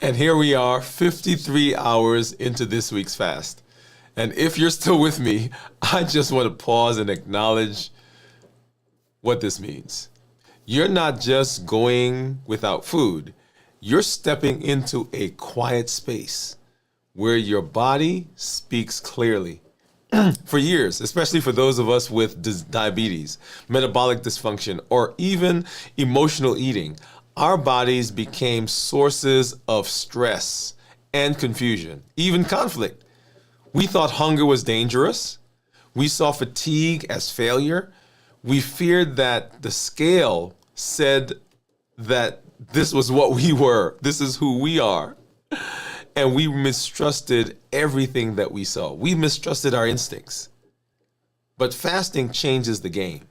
And here we are, 53 hours into this week's fast. And if you're still with me, I just want to pause and acknowledge what this means. You're not just going without food, you're stepping into a quiet space where your body speaks clearly. For years, especially for those of us with diabetes, metabolic dysfunction, or even emotional eating, our bodies became sources of stress and confusion, even conflict. We thought hunger was dangerous. We saw fatigue as failure. We feared that the scale said that this was what we were. This is who we are. And we mistrusted everything that we saw. We mistrusted our instincts. But fasting changes the game.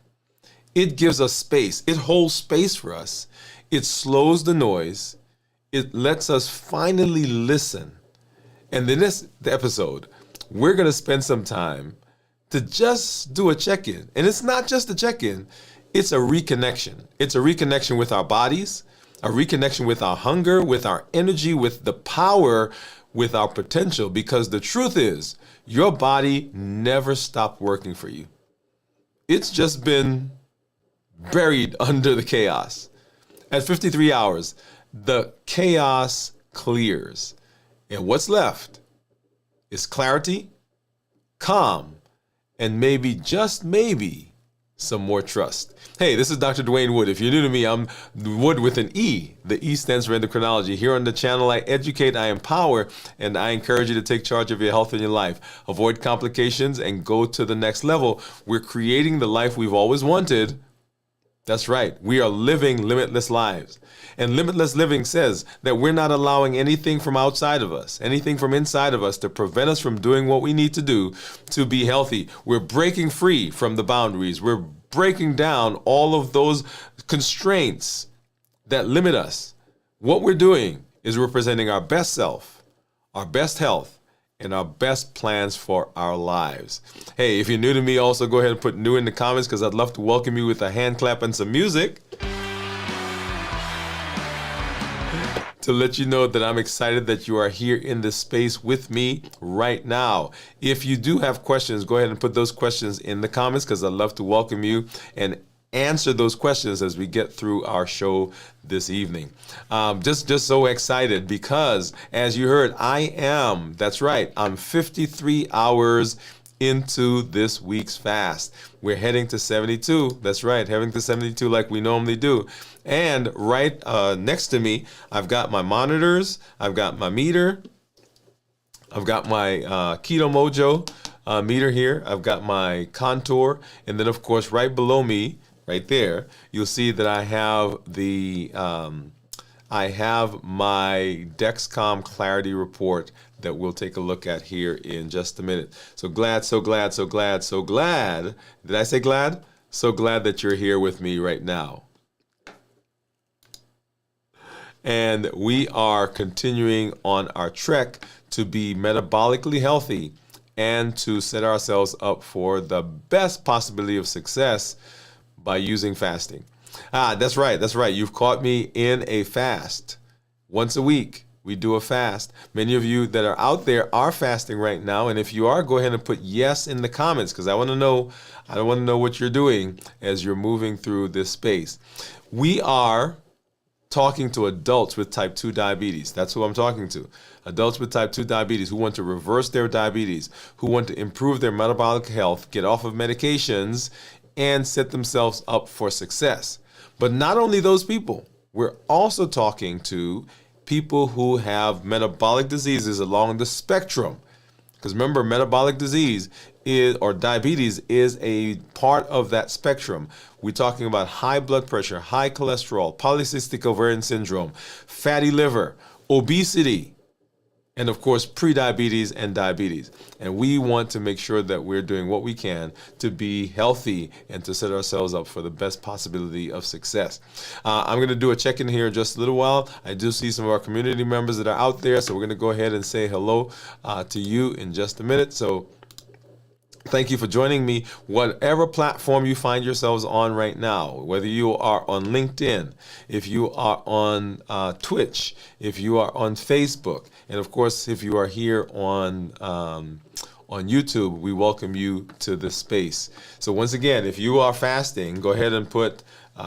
It gives us space. It holds space for us. It slows the noise. It lets us finally listen. And in this episode, we're going to spend some time to just do a check-in. And it's not just a check-in. It's a reconnection. It's a reconnection with our bodies, a reconnection with our hunger, with our energy, with the power, with our potential. Because the truth is, your body never stopped working for you. It's just been buried under the chaos. At 53 hours, the chaos clears. And what's left is clarity, calm, and maybe, just maybe, some more trust. Hey, this is Dr. Dwain Woode. If you're new to me, I'm Wood with an E. The E stands for endocrinology. Here on the channel, I educate, I empower, and I encourage you to take charge of your health and your life. Avoid complications and go to the next level. We're creating the life we've always wanted. That's right. We are living limitless lives. And limitless living says that we're not allowing anything from outside of us, anything from inside of us to prevent us from doing what we need to do to be healthy. We're breaking free from the boundaries. We're breaking down all of those constraints that limit us. What we're doing is we're presenting our best self, our best health, and our best plans for our lives. Hey, if you're new to me, also go ahead and put new in the comments because I'd love to welcome you with a hand clap and some music to let you know that I'm excited that you are here in this space with me right now. If you do have questions, go ahead and put those questions in the comments because I'd love to welcome you and answer those questions as we get through our show this evening. Just so excited because, as you heard, that's right, I'm 53 hours into this week's fast. We're heading to 72. That's right, heading to 72 like we normally do. And right next to me, I've got my monitors, I've got my meter, I've got my Keto Mojo meter here, I've got my contour, and then of course right below me, right there, you'll see that I have my Dexcom Clarity Report that we'll take a look at here in just a minute. So glad. Did I say glad? So glad that you're here with me right now. And we are continuing on our trek to be metabolically healthy and to set ourselves up for the best possibility of success by using fasting. That's right. You've caught me in a fast. Once a week, we do a fast. Many of you that are out there are fasting right now. And if you are, go ahead and put yes in the comments because I want to know what you're doing as you're moving through this space. We are talking to adults with type 2 diabetes. That's who I'm talking to. Adults with type 2 diabetes who want to reverse their diabetes, who want to improve their metabolic health, get off of medications, and set themselves up for success. But not only those people, we're also talking to people who have metabolic diseases along the spectrum. Because remember, metabolic disease or diabetes is a part of that spectrum. We're talking about high blood pressure, high cholesterol, polycystic ovarian syndrome, fatty liver, obesity, and of course, prediabetes and diabetes. And we want to make sure that we're doing what we can to be healthy and to set ourselves up for the best possibility of success. I'm going to do a check-in here in just a little while. I do see some of our community members that are out there, so we're going to go ahead and say hello to you in just a minute. So Thank you for joining me. Whatever platform you find yourselves on right now, whether you are on LinkedIn, if you are on Twitch, if you are on Facebook, and of course, if you are here on YouTube, we welcome you to this space. So once again, if you are fasting, go ahead and put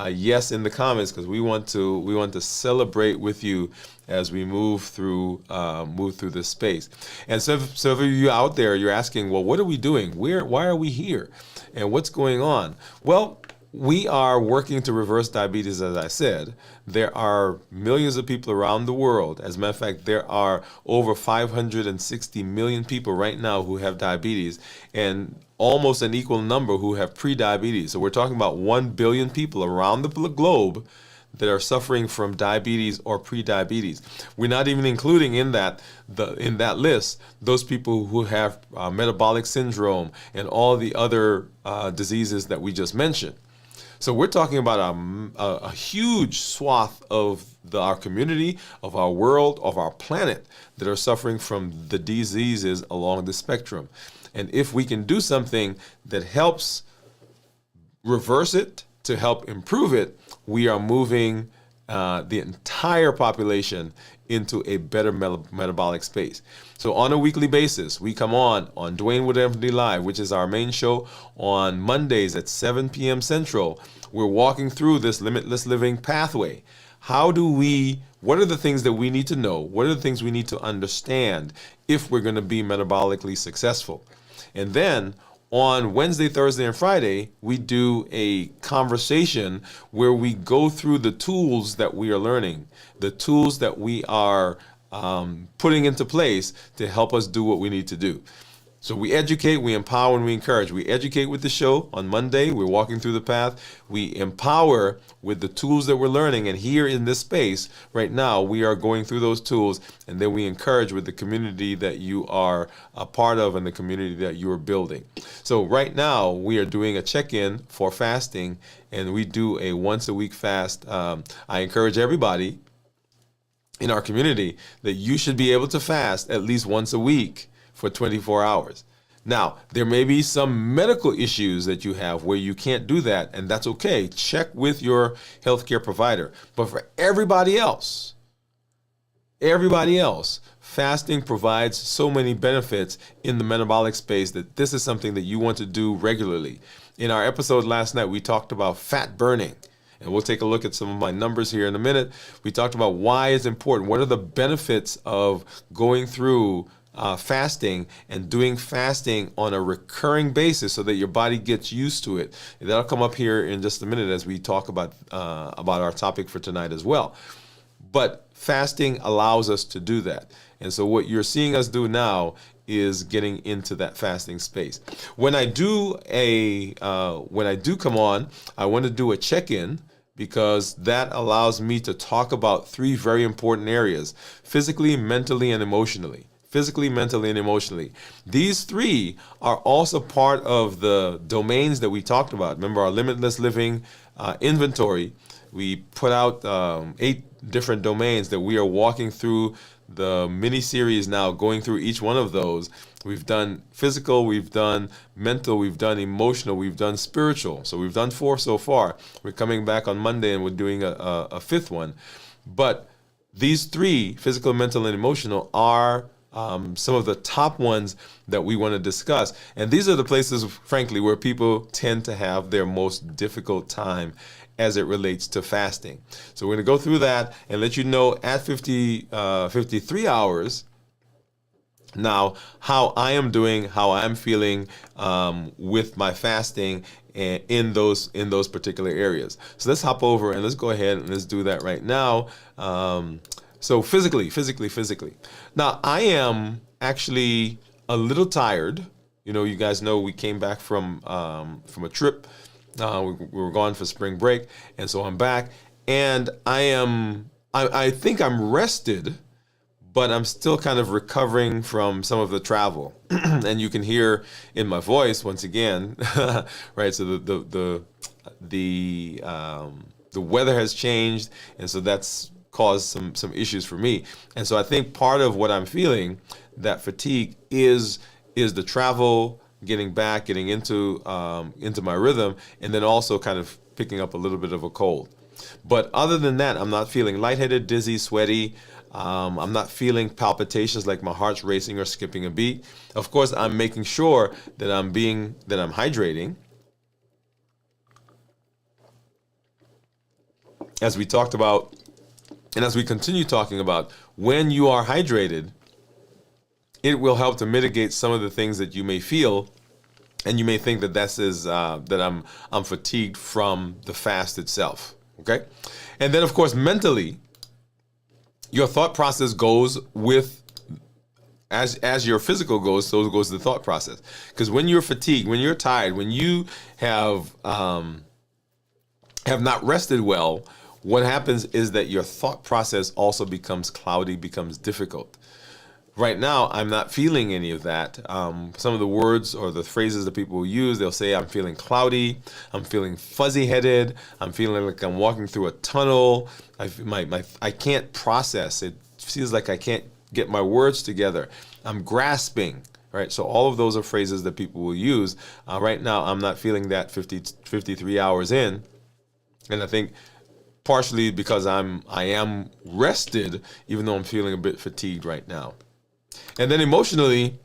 yes in the comments, because we want to celebrate with you as we move through this space. And so of you out there, you're asking, well, what are we doing? Why are we here? And what's going on? Well, we are working to reverse diabetes, as I said. There are millions of people around the world. As a matter of fact, there are over 560 million people right now who have diabetes, and almost an equal number who have pre-diabetes. So we're talking about 1 billion people around the globe that are suffering from diabetes or pre-diabetes. We're not even including in that list those people who have metabolic syndrome and all the other diseases that we just mentioned. So we're talking about a huge swath of our community, of our world, of our planet that are suffering from the diseases along the spectrum. And if we can do something that helps reverse it, to help improve it, we are moving the entire population into a better metabolic space. So on a weekly basis, we come on Dwain Woode MD Live, which is our main show on Mondays at 7 p.m. Central. We're walking through this limitless living pathway. What are the things that we need to know? What are the things we need to understand if we're going to be metabolically successful? And then on Wednesday, Thursday, and Friday, we do a conversation where we go through the tools that we are learning, the tools that we are putting into place to help us do what we need to do. So we educate, we empower, and we encourage. We educate with the show on Monday. We're walking through the path. We empower with the tools that we're learning. And here in this space right now, we are going through those tools. And then we encourage with the community that you are a part of and the community that you are building. So right now, we are doing a check-in for fasting. And we do a once-a-week fast. I encourage everybody in our community that you should be able to fast at least once a week for 24 hours. Now, there may be some medical issues that you have where you can't do that, and that's okay. Check with your healthcare provider. But for everybody else, fasting provides so many benefits in the metabolic space that this is something that you want to do regularly. In our episode last night, we talked about fat burning. And we'll take a look at some of my numbers here in a minute. We talked about why it's important. What are the benefits of going through fasting and doing fasting on a recurring basis so that your body gets used to it. And that'll come up here in just a minute as we talk about our topic for tonight as well. But fasting allows us to do that. And so what you're seeing us do now is getting into that fasting space. When I do come on, I want to do a check-in, because that allows me to talk about 3 very important areas: physically, mentally, and emotionally. Physically, mentally, and emotionally. These 3 are also part of the domains that we talked about. Remember our limitless living inventory? We put out 8 different domains that we are walking through the mini series now, going through each one of those. We've done physical, we've done mental, we've done emotional, we've done spiritual. So we've done 4 so far. We're coming back on Monday and we're doing a 5th one. But these 3, physical, mental, and emotional, are some of the top ones that we want to discuss. And these are the places, frankly, where people tend to have their most difficult time as it relates to fasting. So we're going to go through that and let you know at 53 hours now how I am doing, how I'm feeling with my fasting in those particular areas. So let's hop over and let's go ahead and let's do that right now. So physically. Now, I am actually a little tired. You know, you guys know we came back from a trip. We were gone for spring break, and so I'm back. And I think I'm rested, but I'm still kind of recovering from some of the travel. And you can hear in my voice once again, right? So the weather has changed, and so that's caused some issues for me. And so I think part of what I'm feeling, that fatigue, is the travel, getting back, getting into my rhythm, and then also kind of picking up a little bit of a cold. But other than that, I'm not feeling lightheaded, dizzy, sweaty. I'm not feeling palpitations like my heart's racing or skipping a beat. Of course, I'm making sure that I'm hydrating. As we talked about, and as we continue talking about, when you are hydrated, it will help to mitigate some of the things that you may feel, and you may think that that I'm fatigued from the fast itself. Okay, and then of course mentally, your thought process goes with as your physical goes, so goes the thought process. Because when you're fatigued, when you're tired, when you have not rested well, what happens is that your thought process also becomes cloudy, becomes difficult. Right now, I'm not feeling any of that. Some of the words or the phrases that people will use, they'll say, I'm feeling cloudy, I'm feeling fuzzy-headed, I'm feeling like I'm walking through a tunnel, I can't process. It feels like I can't get my words together. I'm grasping, right? So all of those are phrases that people will use. Right now, I'm not feeling that 53 hours in, and I think partially because I am rested, even though I'm feeling a bit fatigued right now. And then emotionally,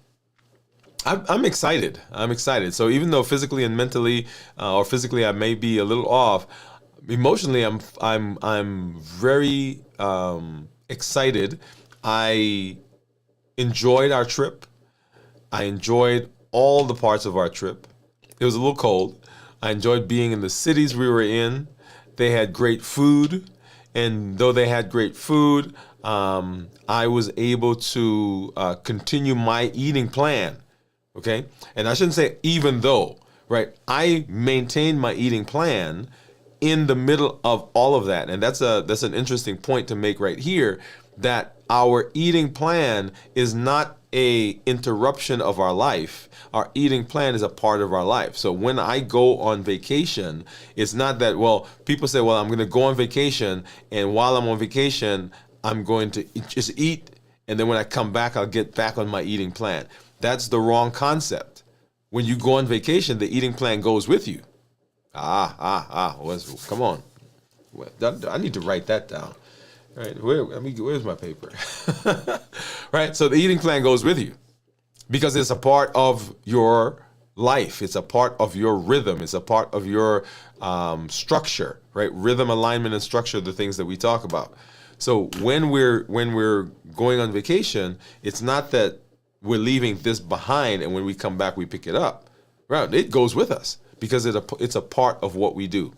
I'm excited. I'm excited. So even though physically and mentally, or physically I may be a little off, emotionally I'm very excited. I enjoyed our trip. I enjoyed all the parts of our trip. It was a little cold. I enjoyed being in the cities we were in. They had great food, and though they had great food, I was able to continue my eating plan, okay? And I shouldn't say even though, right? I maintained my eating plan in the middle of all of that. And that's an interesting point to make right here, that our eating plan is not a interruption of our life. Our eating plan is a part of our life. So when I go on vacation, it's not that, well, people say, well, I'm going to go on vacation, and while I'm on vacation, I'm going to just eat, and then when I come back, I'll get back on my eating plan. That's the wrong concept. When you go on vacation, the eating plan goes with you. Come on. I need to write that down. Right, where's my paper? Right, so the eating plan goes with you because it's a part of your life. It's a part of your rhythm. It's a part of your structure, right? Rhythm, alignment, and structure are the things that we talk about. So when we're going on vacation, it's not that we're leaving this behind and when we come back we pick it up. Right, it goes with us because it's a part of what we do.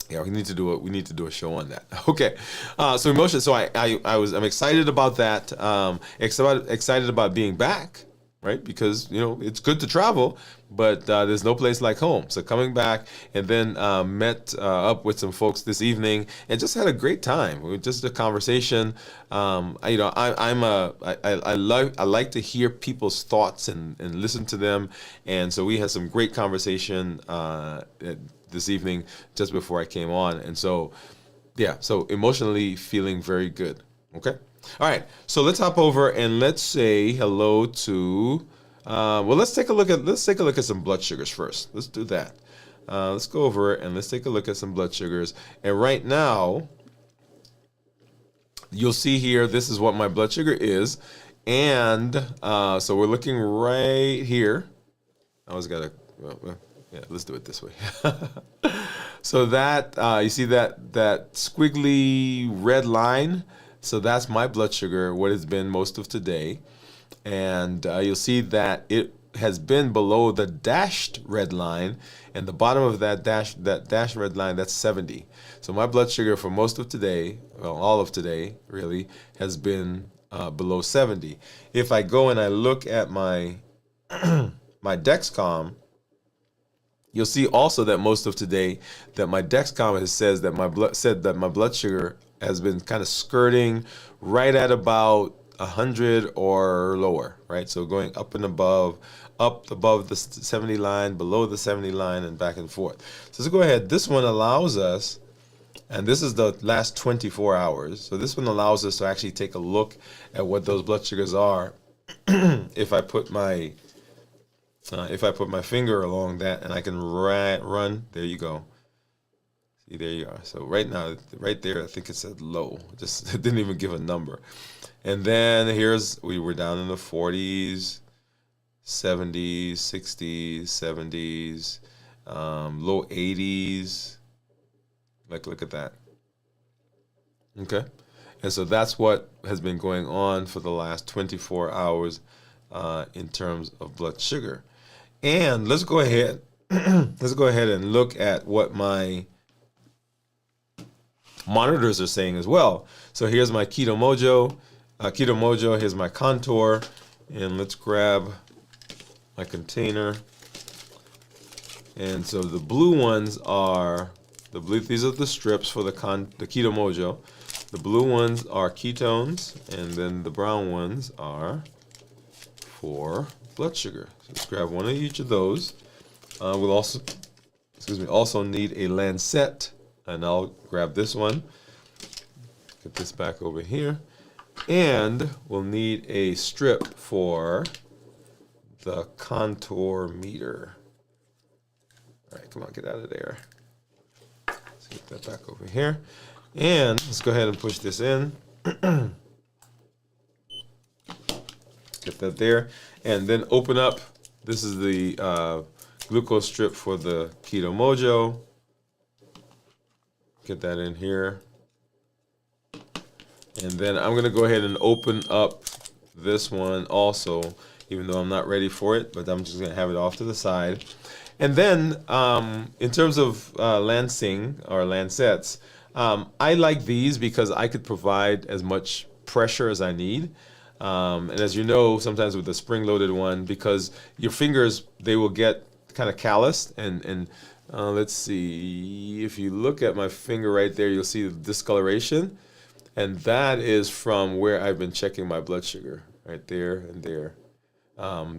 Yeah, we need to do a show on that. Okay, so emotion. So I'm excited about that. Excited about being back, right? Because it's good to travel, but there's no place like home. So coming back and then met up with some folks this evening and just had a great time. We just a conversation. I like to hear people's thoughts and listen to them. And so we had some great conversation this evening just before I came on. And so, yeah, so emotionally feeling very good. Okay. All right. So let's hop over and let's say hello to, let's take a look at some blood sugars first. Let's do that. Let's go over and let's take a look at some blood sugars. And right now, you'll see here, this is what my blood sugar is. And so we're looking right here. I always got to, yeah, let's do it this way. So that, you see that squiggly red line? So that's my blood sugar, what it's been most of today. And you'll see that it has been below the dashed red line, and the bottom of that dashed red line, that's 70. So my blood sugar for most of today, well, all of today, really, has been below 70. If I go and I look at my my Dexcom, you'll see also that most of today that my Dexcom said that my blood sugar has been kind of skirting right at about 100 or lower, right? So going up above the 70 line, below the 70 line, and back and forth. So let's go ahead. This one allows us, and this is the last 24 hours. So this one allows us to actually take a look at what those blood sugars are. If I put my If I put my finger along that and I can run, there you go. See, there you are. So right now, right there, I think it said low. Just it didn't even give a number. And then we were down in the 40s, 70s, 60s, 70s, low 80s. Like, look at that. Okay. And so that's what has been going on for the last 24 hours in terms of blood sugar. And let's go ahead. Let's go ahead and look at what my monitors are saying as well. So here's my Keto Mojo. Here's my Contour. And let's grab my container. And so the blue ones are these are the strips for the Keto Mojo. The blue ones are ketones, and then the brown ones are for blood sugar. So let's grab one of each of those. We'll also need a lancet, and I'll grab this one. Get this back over here. And we'll need a strip for the contour meter. All right, come on, get out of there. Let's get that back over here. And let's go ahead and push this in. Get that there. And then open up. This is the glucose strip for the Keto Mojo. Get that in here. And then I'm going to go ahead and open up this one also, even though I'm not ready for it, but I'm just going to have it off to the side. And then in terms of lancing or lancets, I like these because I could provide as much pressure as I need. And as you know, sometimes with the spring-loaded one, because your fingers, they will get kind of calloused. And let's see, if you look at my finger right there, you'll see the discoloration. And that is from where I've been checking my blood sugar, right there and there.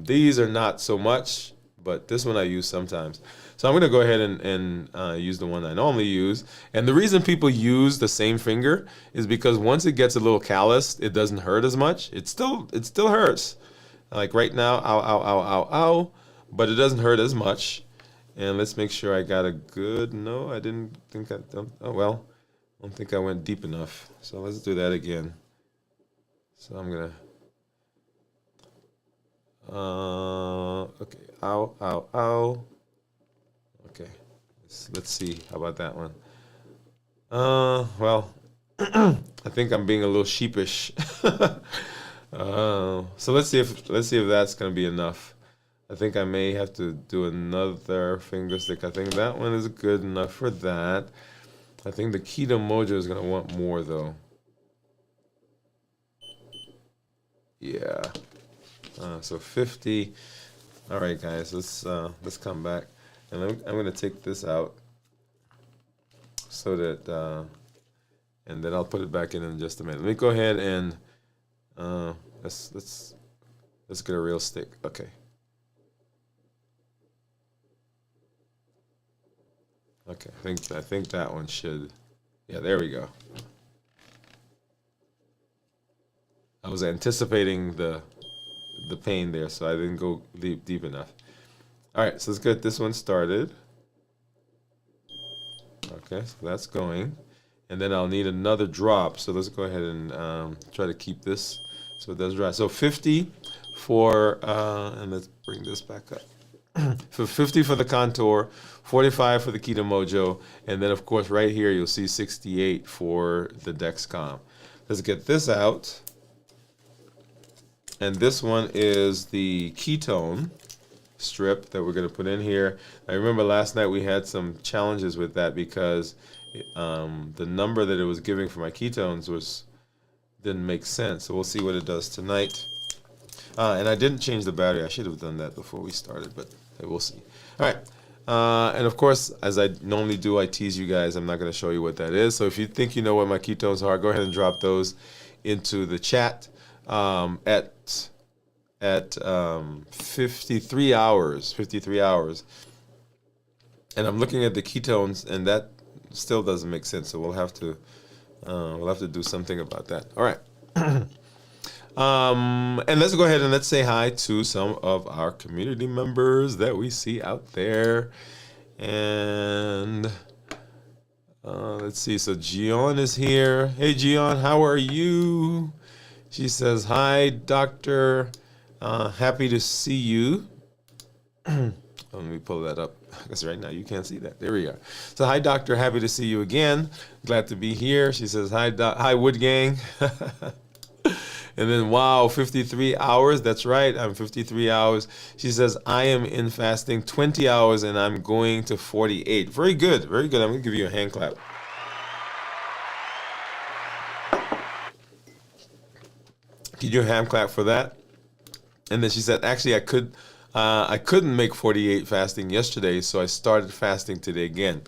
These are not so much, but this one I use sometimes. So I'm going to go ahead and use the one I normally use. And the reason people use the same finger is because once it gets a little calloused, it doesn't hurt as much. It still hurts. Like right now, ow, ow, ow, ow, ow. But it doesn't hurt as much. And let's make sure I got a good, no, I didn't think I, oh well, I don't think I went deep enough. So let's do that again. So I'm going to, okay, ow, ow, ow. Okay, let's see. How about that one? Well, I think I'm being a little sheepish. So let's see if that's gonna be enough. I think I may have to do another finger stick. I think that one is good enough for that. I think the Keto Mojo is gonna want more though. Yeah. So 50. All right, guys. Let's come back. And I'm going to take this out so that, and then I'll put it back in just a minute. Let me go ahead and let's get a real stick. Okay. Okay. I think that one should. Yeah. There we go. I was anticipating the pain there, so I didn't go deep enough. All right, so let's get this one started. Okay, so that's going. And then I'll need another drop. So let's go ahead and try to keep this so it does dry. So 50 for, and let's bring this back up. For 50 for the Contour, 45 for the Keto Mojo, and then of course right here you'll see 68 for the Dexcom. Let's get this out. And this one is the ketone strip that we're going to put in here. I remember last night we had some challenges with that because the number that it was giving for my ketones didn't make sense. So we'll see what it does tonight. And I didn't change the battery. I should have done that before we started, but we'll see. All right. And of course, as I normally do, I tease you guys. I'm not going to show you what that is. So if you think you know what my ketones are, go ahead and drop those into the chat. At 53 hours, and I'm looking at the ketones, and that still doesn't make sense. So we'll have to do something about that. All right. And let's go ahead and let's say hi to some of our community members that we see out there. And let's see. So Gian is here. Hey, Gian, how are you? She says, hi, doctor. Happy to see you. Let me pull that up because right now you can't see that. There we are. So, hi, doctor. Happy to see you again. Glad to be here. She says, hi, Wood Gang. And then, wow, 53 hours. That's right. I'm 53 hours. She says, I am in fasting 20 hours and I'm going to 48. Very good. Very good. I'm going to give you a hand clap. Give you a hand clap for that. And then she said, actually, I couldn't make 48 fasting yesterday, so I started fasting today again.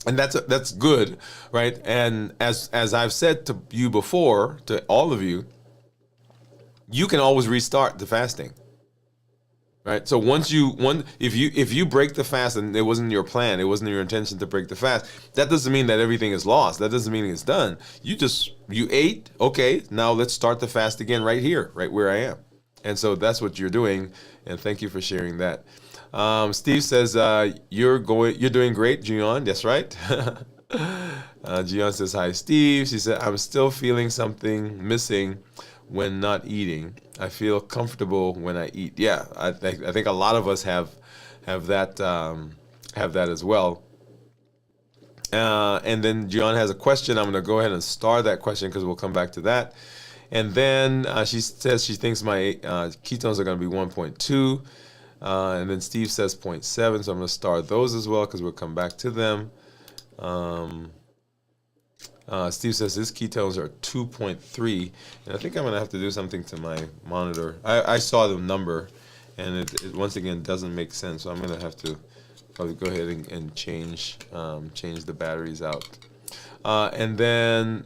And that's good, right? And as I've said to you before, to all of you, you can always restart the fasting, right? So if you break the fast and it wasn't your plan, it wasn't your intention to break the fast, that doesn't mean that everything is lost. That doesn't mean it's done. You ate, okay, now let's start the fast again right here, right where I am. And so that's what you're doing, and thank you for sharing that. Steve says, you're doing great, Gian. That's right. Gian says, hi, Steve. She said, I'm still feeling something missing when not eating. I feel comfortable when I eat. Yeah, I think a lot of us have that as well. And then Gian has a question. I'm going to go ahead and star that question because we'll come back to that. And then she says she thinks my ketones are going to be 1.2. And then Steve says 0.7. So I'm going to star those as well because we'll come back to them. Steve says his ketones are 2.3. And I think I'm going to have to do something to my monitor. I saw the number, and it once again doesn't make sense. So I'm going to have to probably go ahead and change the batteries out. And then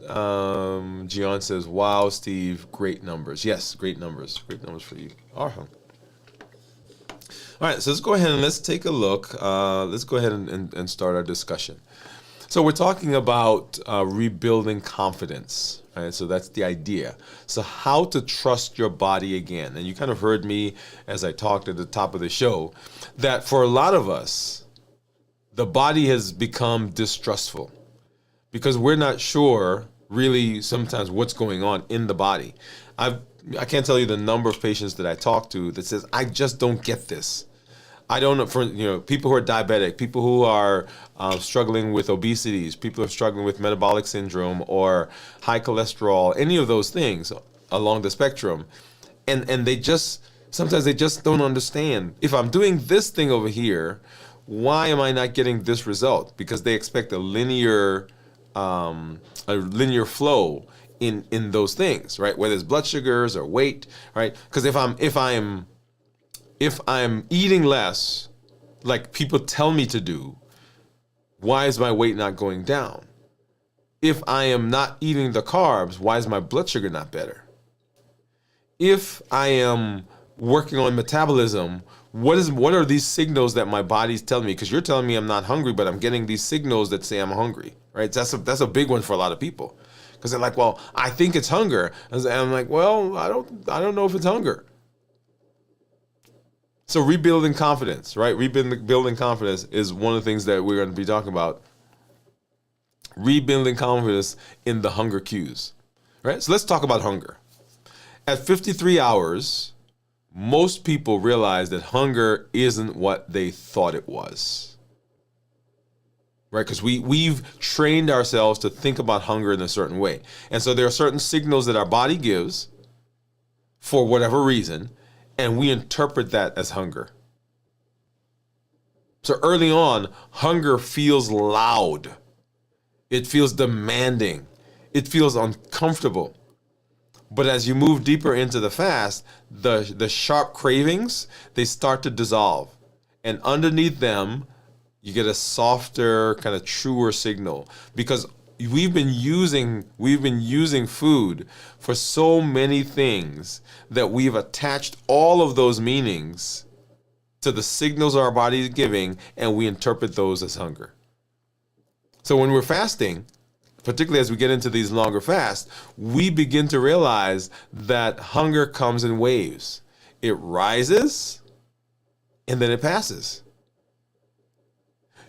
Gian says, wow, Steve, great numbers. Yes, great numbers. Great numbers for you. Awesome. All right, so let's go ahead and let's take a look. Let's go ahead and start our discussion. So we're talking about rebuilding confidence. Right? So that's the idea. So how to trust your body again. And you kind of heard me as I talked at the top of the show that for a lot of us, the body has become distrustful, because we're not sure really sometimes what's going on in the body. I can't tell you the number of patients that I talk to that says, I just don't get this. I don't know, for people who are diabetic, people who are struggling with obesity, people who are struggling with metabolic syndrome or high cholesterol, any of those things along the spectrum. And sometimes they just don't understand. If I'm doing this thing over here, why am I not getting this result? Because they expect a linear flow in those things, right? Whether it's blood sugars or weight, right? Because if I'm eating less, like people tell me to do, why is my weight not going down? If I am not eating the carbs, why is my blood sugar not better? If I am working on metabolism, what are these signals that my body's telling me? Because you're telling me I'm not hungry, but I'm getting these signals that say I'm hungry, right? That's a big one for a lot of people, because they're like, well, I think it's hunger, and I'm like, well, I don't know if it's hunger. So rebuilding confidence, right? Rebuilding confidence is one of the things that we're going to be talking about. Rebuilding confidence in the hunger cues, right? So let's talk about hunger. At 53 hours, most people realize that hunger isn't what they thought it was, right? Because we've trained ourselves to think about hunger in a certain way. And so there are certain signals that our body gives for whatever reason, and we interpret that as hunger. So early on, hunger feels loud. It feels demanding. It feels uncomfortable. But as you move deeper into the fast, the sharp cravings, they start to dissolve. And underneath them, you get a softer, kind of truer signal. Because we've been using food for so many things that we've attached all of those meanings to the signals our body is giving, and we interpret those as hunger. So when we're fasting, particularly as we get into these longer fasts, we begin to realize that hunger comes in waves. It rises and then it passes.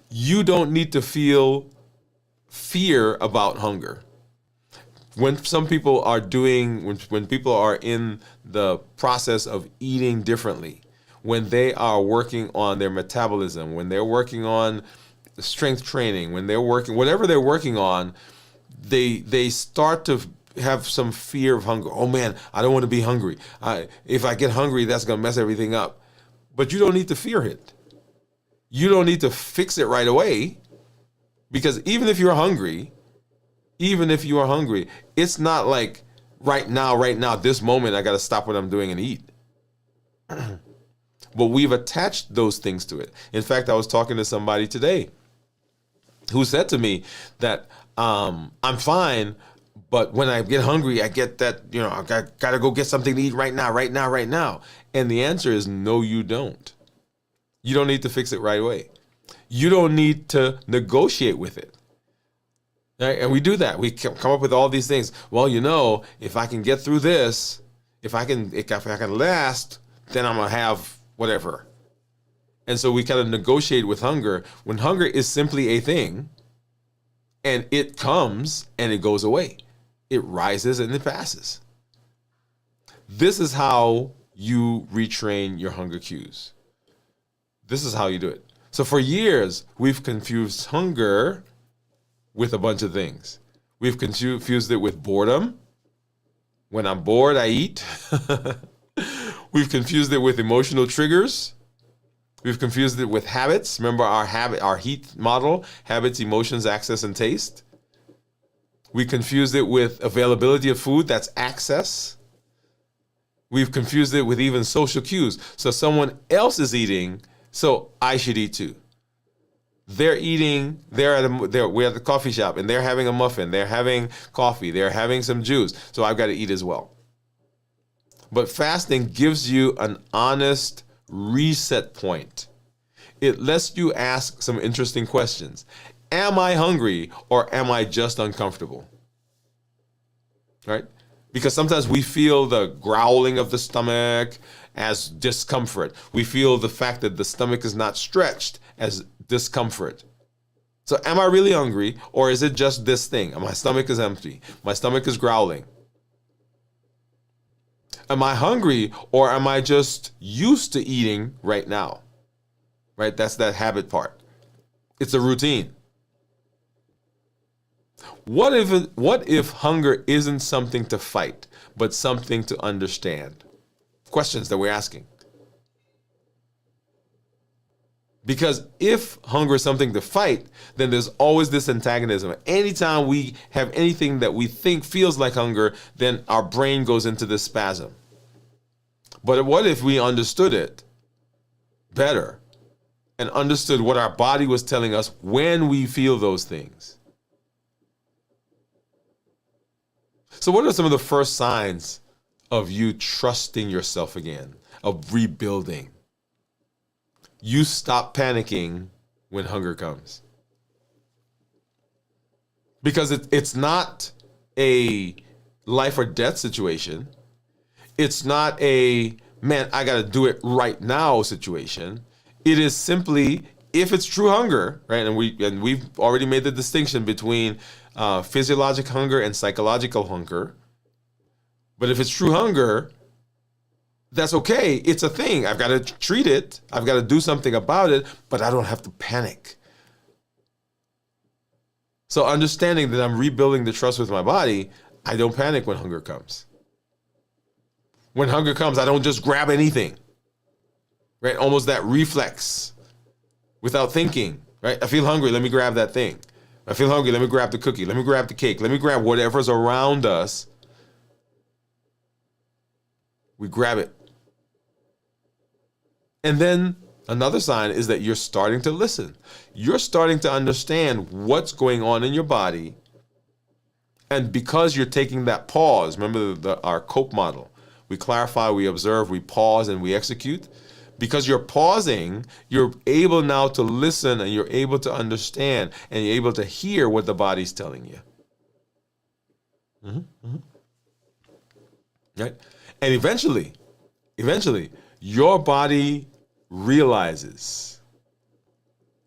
You don't need to feel fear about hunger. When some people are when people are in the process of eating differently, when they are working on their metabolism, when they're working on strength training, when they're working, whatever they're working on, they start to have some fear of hunger. Oh man, I don't want to be hungry. If I get hungry, that's going to mess everything up. But you don't need to fear it. You don't need to fix it right away, because even if you are hungry, it's not like right now, this moment, I got to stop what I'm doing and eat. But we've attached those things to it. In fact, I was talking to somebody today who said to me that I'm fine, but when I get hungry, I get that, I got to go get something to eat right now. And the answer is no, you don't. You don't need to fix it right away. You don't need to negotiate with it. Right? And we do that. We come up with all these things. Well, if I can get through this, if I can last, then I'm going to have whatever. And so we kind of negotiate with hunger when hunger is simply a thing, and it comes and it goes away. It rises and it passes. This is how you retrain your hunger cues. This is how you do it. So for years, we've confused hunger with a bunch of things. We've confused it with boredom. When I'm bored, I eat. We've confused it with emotional triggers. We've confused it with habits. Remember our heat model: habits, emotions, access, and taste. We confused it with availability of food. That's access. We've confused it with even social cues. So someone else is eating, so I should eat too. They're eating. We're at the coffee shop, and they're having a muffin. They're having coffee. They're having some juice. So I've got to eat as well. But fasting gives you an honest reset point. It lets you ask some interesting questions. Am I hungry, or am I just uncomfortable? Right? Because sometimes we feel the growling of the stomach as discomfort. We feel the fact that the stomach is not stretched as discomfort. So am I really hungry, or is it just this thing? My stomach is empty. My stomach is growling. Am I hungry, or am I just used to eating right now? Right? That's that habit part. It's a routine. What if hunger isn't something to fight, but something to understand? Questions that we're asking. Because if hunger is something to fight, then there's always this antagonism. Anytime we have anything that we think feels like hunger, then our brain goes into this spasm. But what if we understood it better and understood what our body was telling us when we feel those things? So what are some of the first signs of you trusting yourself again, of rebuilding? You stop panicking when hunger comes. Because it's not a life or death situation. It's not a, man, I got to do it right now situation. It is simply, if it's true hunger, right? And we've already made the distinction between physiologic hunger and psychological hunger. But if it's true hunger, that's okay. It's a thing. I've got to treat it. I've got to do something about it, but I don't have to panic. So understanding that I'm rebuilding the trust with my body, I don't panic when hunger comes. When hunger comes, I don't just grab anything, right? Almost that reflex without thinking, right? I feel hungry. Let me grab that thing. I feel hungry. Let me grab the cookie. Let me grab the cake. Let me grab whatever's around us. We grab it. And then another sign is that you're starting to listen. You're starting to understand what's going on in your body. And because you're taking that pause, remember our COPE model, we clarify, we observe, we pause, and we execute. Because you're pausing, you're able now to listen, and you're able to understand, and you're able to hear what the body's telling you. Right? And eventually, your body realizes,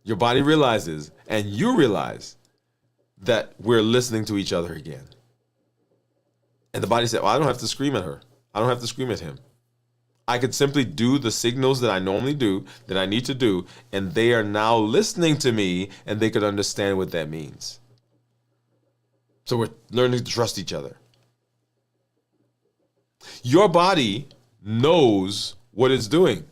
and you realize that we're listening to each other again. And the body said, well, I don't have to scream at her. I don't have to scream at him. I could simply do the signals that I normally do, that I need to do, and they are now listening to me, and they could understand what that means. So we're learning to trust each other. Your body knows what it's doing.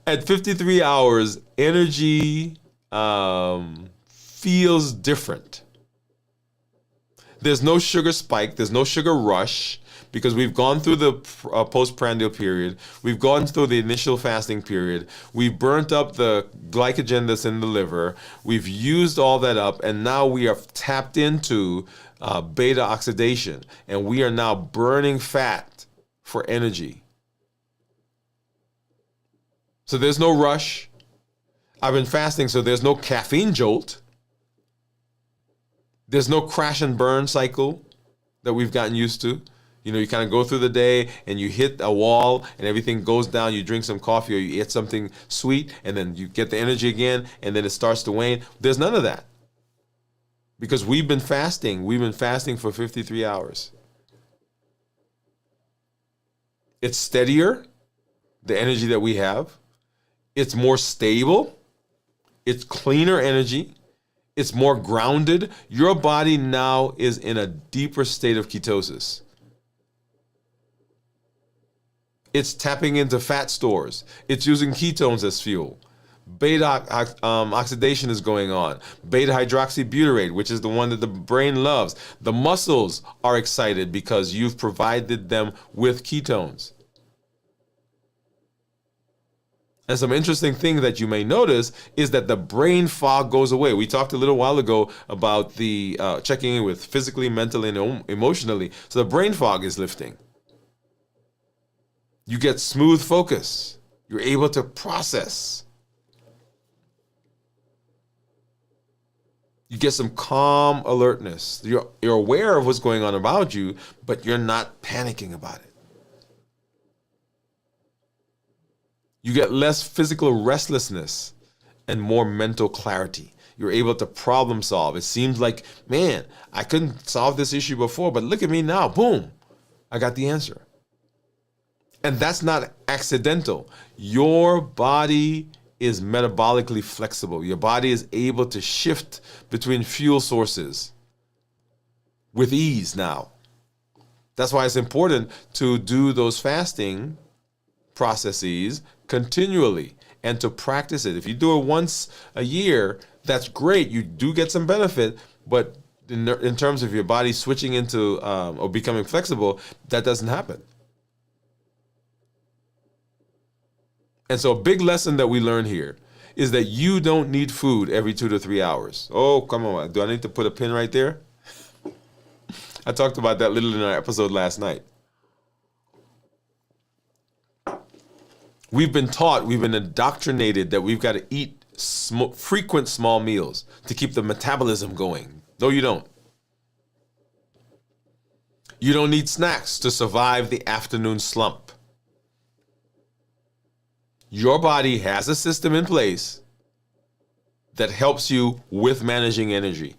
At 53 hours, energy feels different. There's no sugar spike. There's no sugar rush because we've gone through the postprandial period. We've gone through the initial fasting period. We've burnt up the glycogen that's in the liver. We've used all that up, and now we are tapped into beta oxidation, and we are now burning fat for energy. So there's no rush. I've been fasting, so there's no caffeine jolt. There's no crash and burn cycle that we've gotten used to. You know, you kind of go through the day and you hit a wall and everything goes down. You drink some coffee or you eat something sweet and then you get the energy again and then it starts to wane. There's none of that. Because we've been fasting. We've been fasting for 53 hours. It's steadier, the energy that we have. It's more stable. It's cleaner energy. It's more grounded. Your body now is in a deeper state of ketosis. It's tapping into fat stores. It's using ketones as fuel. Beta oxidation is going on. Beta hydroxybutyrate, which is the one that the brain loves. The muscles are excited because you've provided them with ketones. And some interesting thing that you may notice is that the brain fog goes away. We talked a little while ago about the checking in with physically, mentally, and emotionally. So the brain fog is lifting. You get smooth focus. You're able to process. You get some calm alertness. You're aware of what's going on about you, but you're not panicking about it. You get less physical restlessness and more mental clarity. You're able to problem solve. It seems like, man, I couldn't solve this issue before, but look at me now. Boom, I got the answer. And that's not accidental. Your body is metabolically flexible. Your body is able to shift between fuel sources with ease now. That's why it's important to do those fasting processes continually and to practice it. If you do it once a year, that's great. You do get some benefit, but in terms of your body switching into or becoming flexible, that doesn't happen. And so a big lesson that we learn here is that you don't need food every 2 to 3 hours. Oh, come on. Do I need to put a pin right there? I talked about that little in our episode last night. We've been taught, we've been indoctrinated that we've got to eat frequent small meals to keep the metabolism going. No, you don't. You don't need snacks to survive the afternoon slump. Your body has a system in place that helps you with managing energy,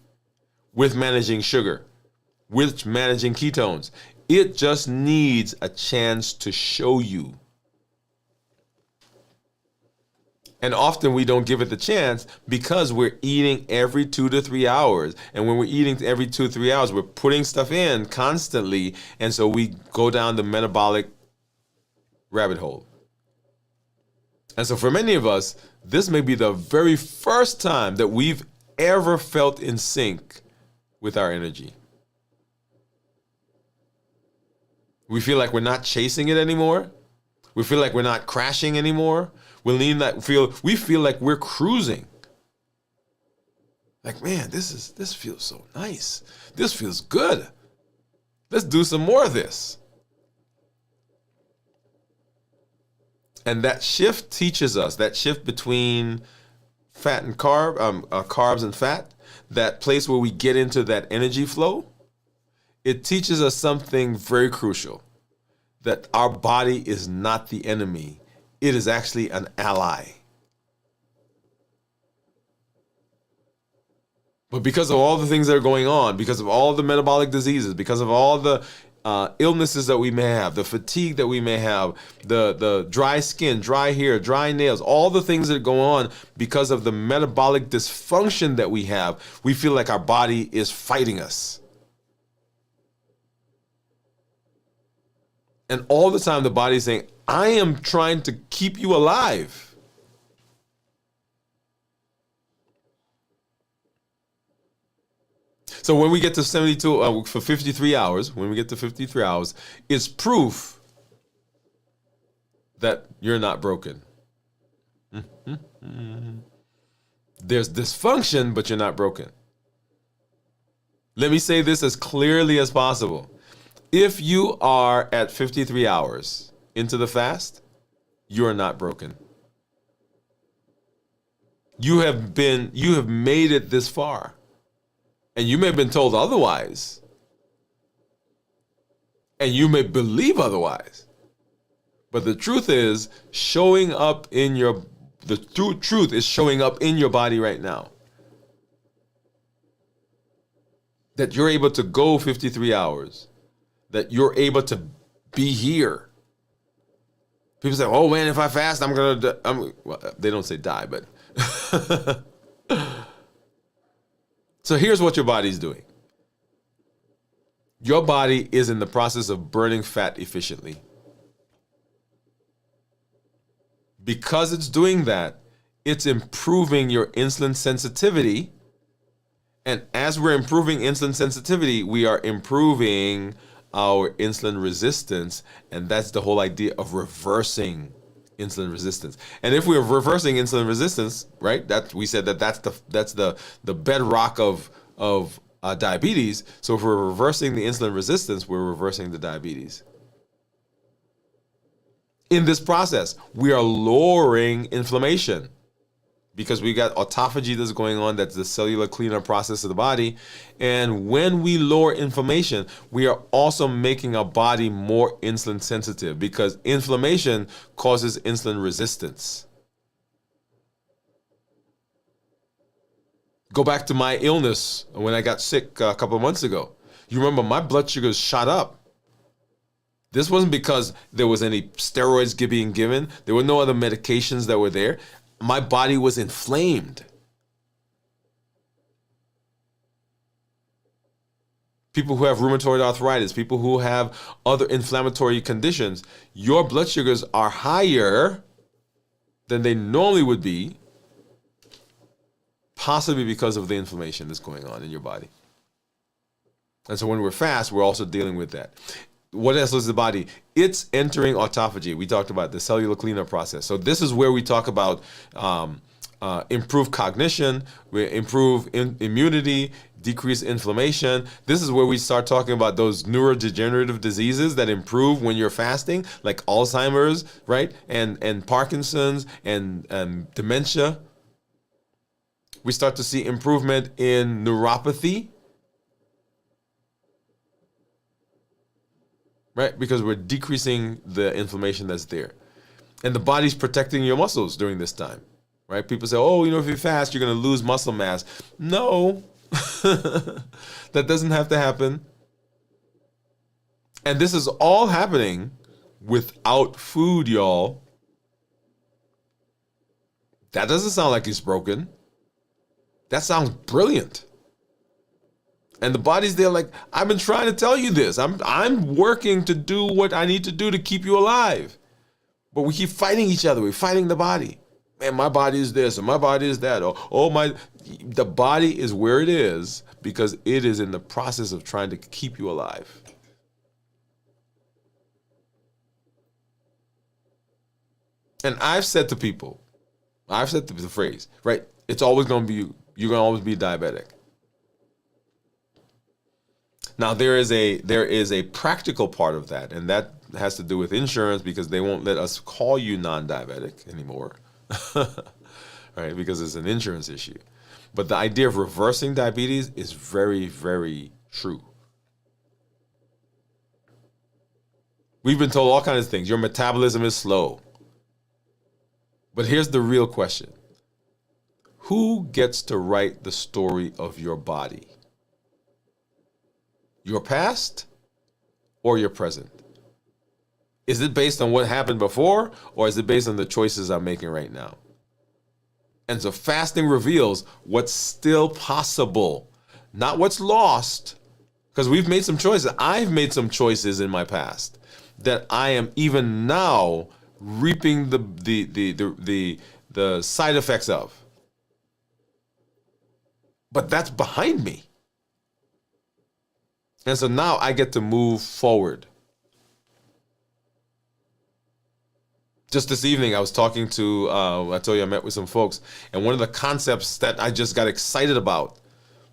with managing sugar, with managing ketones. It just needs a chance to show you. And often we don't give it the chance because we're eating every 2 to 3 hours. And when we're eating every 2 to 3 hours, we're putting stuff in constantly. And so we go down the metabolic rabbit hole. And so for many of us, this may be the very first time that we've ever felt in sync with our energy. We feel like we're not chasing it anymore. We feel like we're not crashing anymore. We feel like we're cruising. Like, man, this feels so nice. This feels good. Let's do some more of this. And that shift teaches us, that shift between fat and carbs and fat, that place where we get into that energy flow, it teaches us something very crucial, that our body is not the enemy. It is actually an ally. But because of all the things that are going on, because of all the metabolic diseases, because of all the illnesses that we may have, the fatigue that we may have, the dry skin, dry hair, dry nails, all the things that go on because of the metabolic dysfunction that we have, we feel like our body is fighting us. And all the time the body is saying, I am trying to keep you alive. So when we get to 72, for 53 hours, when we get to 53 hours, it's proof that you're not broken. There's dysfunction, but you're not broken. Let me say this as clearly as possible. If you are at 53 hours into the fast, you are not broken. You have made it this far. And you may have been told otherwise. And you may believe otherwise. But the truth is, the truth is showing up in your body right now. That you're able to go 53 hours. That you're able to be here. People say, oh man, if I fast, I'm going to die. Well, they don't say die, but... So here's what your body's doing. Your body is in the process of burning fat efficiently. Because it's doing that, it's improving your insulin sensitivity. And as we're improving insulin sensitivity, we are improving our insulin resistance. And that's the whole idea of reversing insulin resistance. And if we're reversing insulin resistance, right? That we said that's the bedrock of diabetes. So if we're reversing the insulin resistance, we're reversing the diabetes. In this process, we are lowering inflammation because we got autophagy that's going on. That's the cellular cleanup process of the body. And when we lower inflammation, we are also making our body more insulin sensitive because inflammation causes insulin resistance. Go back to my illness when I got sick a couple of months ago. You remember my blood sugars shot up. This wasn't because there was any steroids being given. There were no other medications that were there. My body was inflamed. People who have rheumatoid arthritis, people who have other inflammatory conditions, your blood sugars are higher than they normally would be, possibly because of the inflammation that's going on in your body. And so when we're fast, we're also dealing with that. What else is the body? It's entering autophagy. We talked about the cellular cleanup process. So this is where we talk about improve cognition, we improve immunity, decrease inflammation. This is where we start talking about those neurodegenerative diseases that improve when you're fasting, like Alzheimer's, right? And Parkinson's and dementia. We start to see improvement in neuropathy, right? Because we're decreasing the inflammation that's there. And the body's protecting your muscles during this time, right? People say, oh, if you fast, you're going to lose muscle mass. No, that doesn't have to happen. And this is all happening without food, y'all. That doesn't sound like it's broken. That sounds brilliant. And the body's there like, I've been trying to tell you this. I'm working to do what I need to do to keep you alive. But we keep fighting each other. We're fighting the body. Man, my body is this and my body is that. The body is where it is because it is in the process of trying to keep you alive. And I've said to people, the phrase, right? It's always going to be, you're going to always be diabetic. Now, there is a practical part of that, and that has to do with insurance because they won't let us call you non-diabetic anymore, right? Because it's an insurance issue. But the idea of reversing diabetes is very, very true. We've been told all kinds of things. Your metabolism is slow. But here's the real question. Who gets to write the story of your body? Your past or your present? Is it based on what happened before, or is it based on the choices I'm making right now? And so fasting reveals what's still possible, not what's lost, because we've made some choices. I've made some choices in my past that I am even now reaping the side effects of. But that's behind me. And so now I get to move forward. Just this evening, I was talking to, I told you I met with some folks, and one of the concepts that I just got excited about,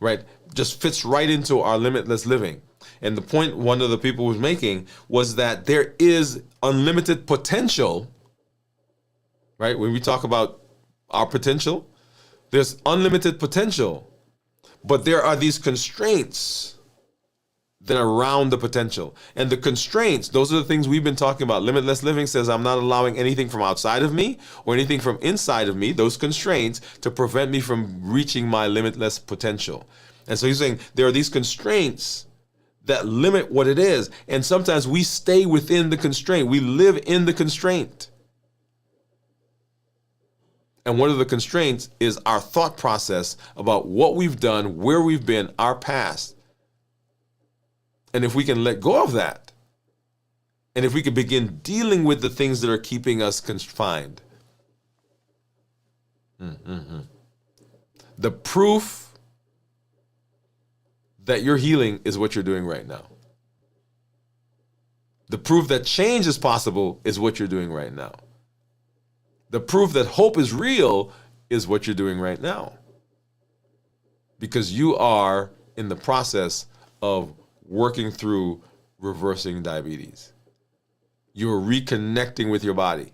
right, just fits right into our limitless living. And the point one of the people was making was that there is unlimited potential, right? When we talk about our potential, there's unlimited potential, but there are these constraints that are around the potential. And the constraints, those are the things we've been talking about. Limitless living says I'm not allowing anything from outside of me or anything from inside of me, those constraints, to prevent me from reaching my limitless potential. And so he's saying there are these constraints that limit what it is. And sometimes we stay within the constraint. We live in the constraint. And one of the constraints is our thought process about what we've done, where we've been, our past. And if we can let go of that, and if we can begin dealing with the things that are keeping us confined, the proof that you're healing is what you're doing right now. The proof that change is possible is what you're doing right now. The proof that hope is real is what you're doing right now. Because you are in the process of working through reversing diabetes. You're reconnecting with your body.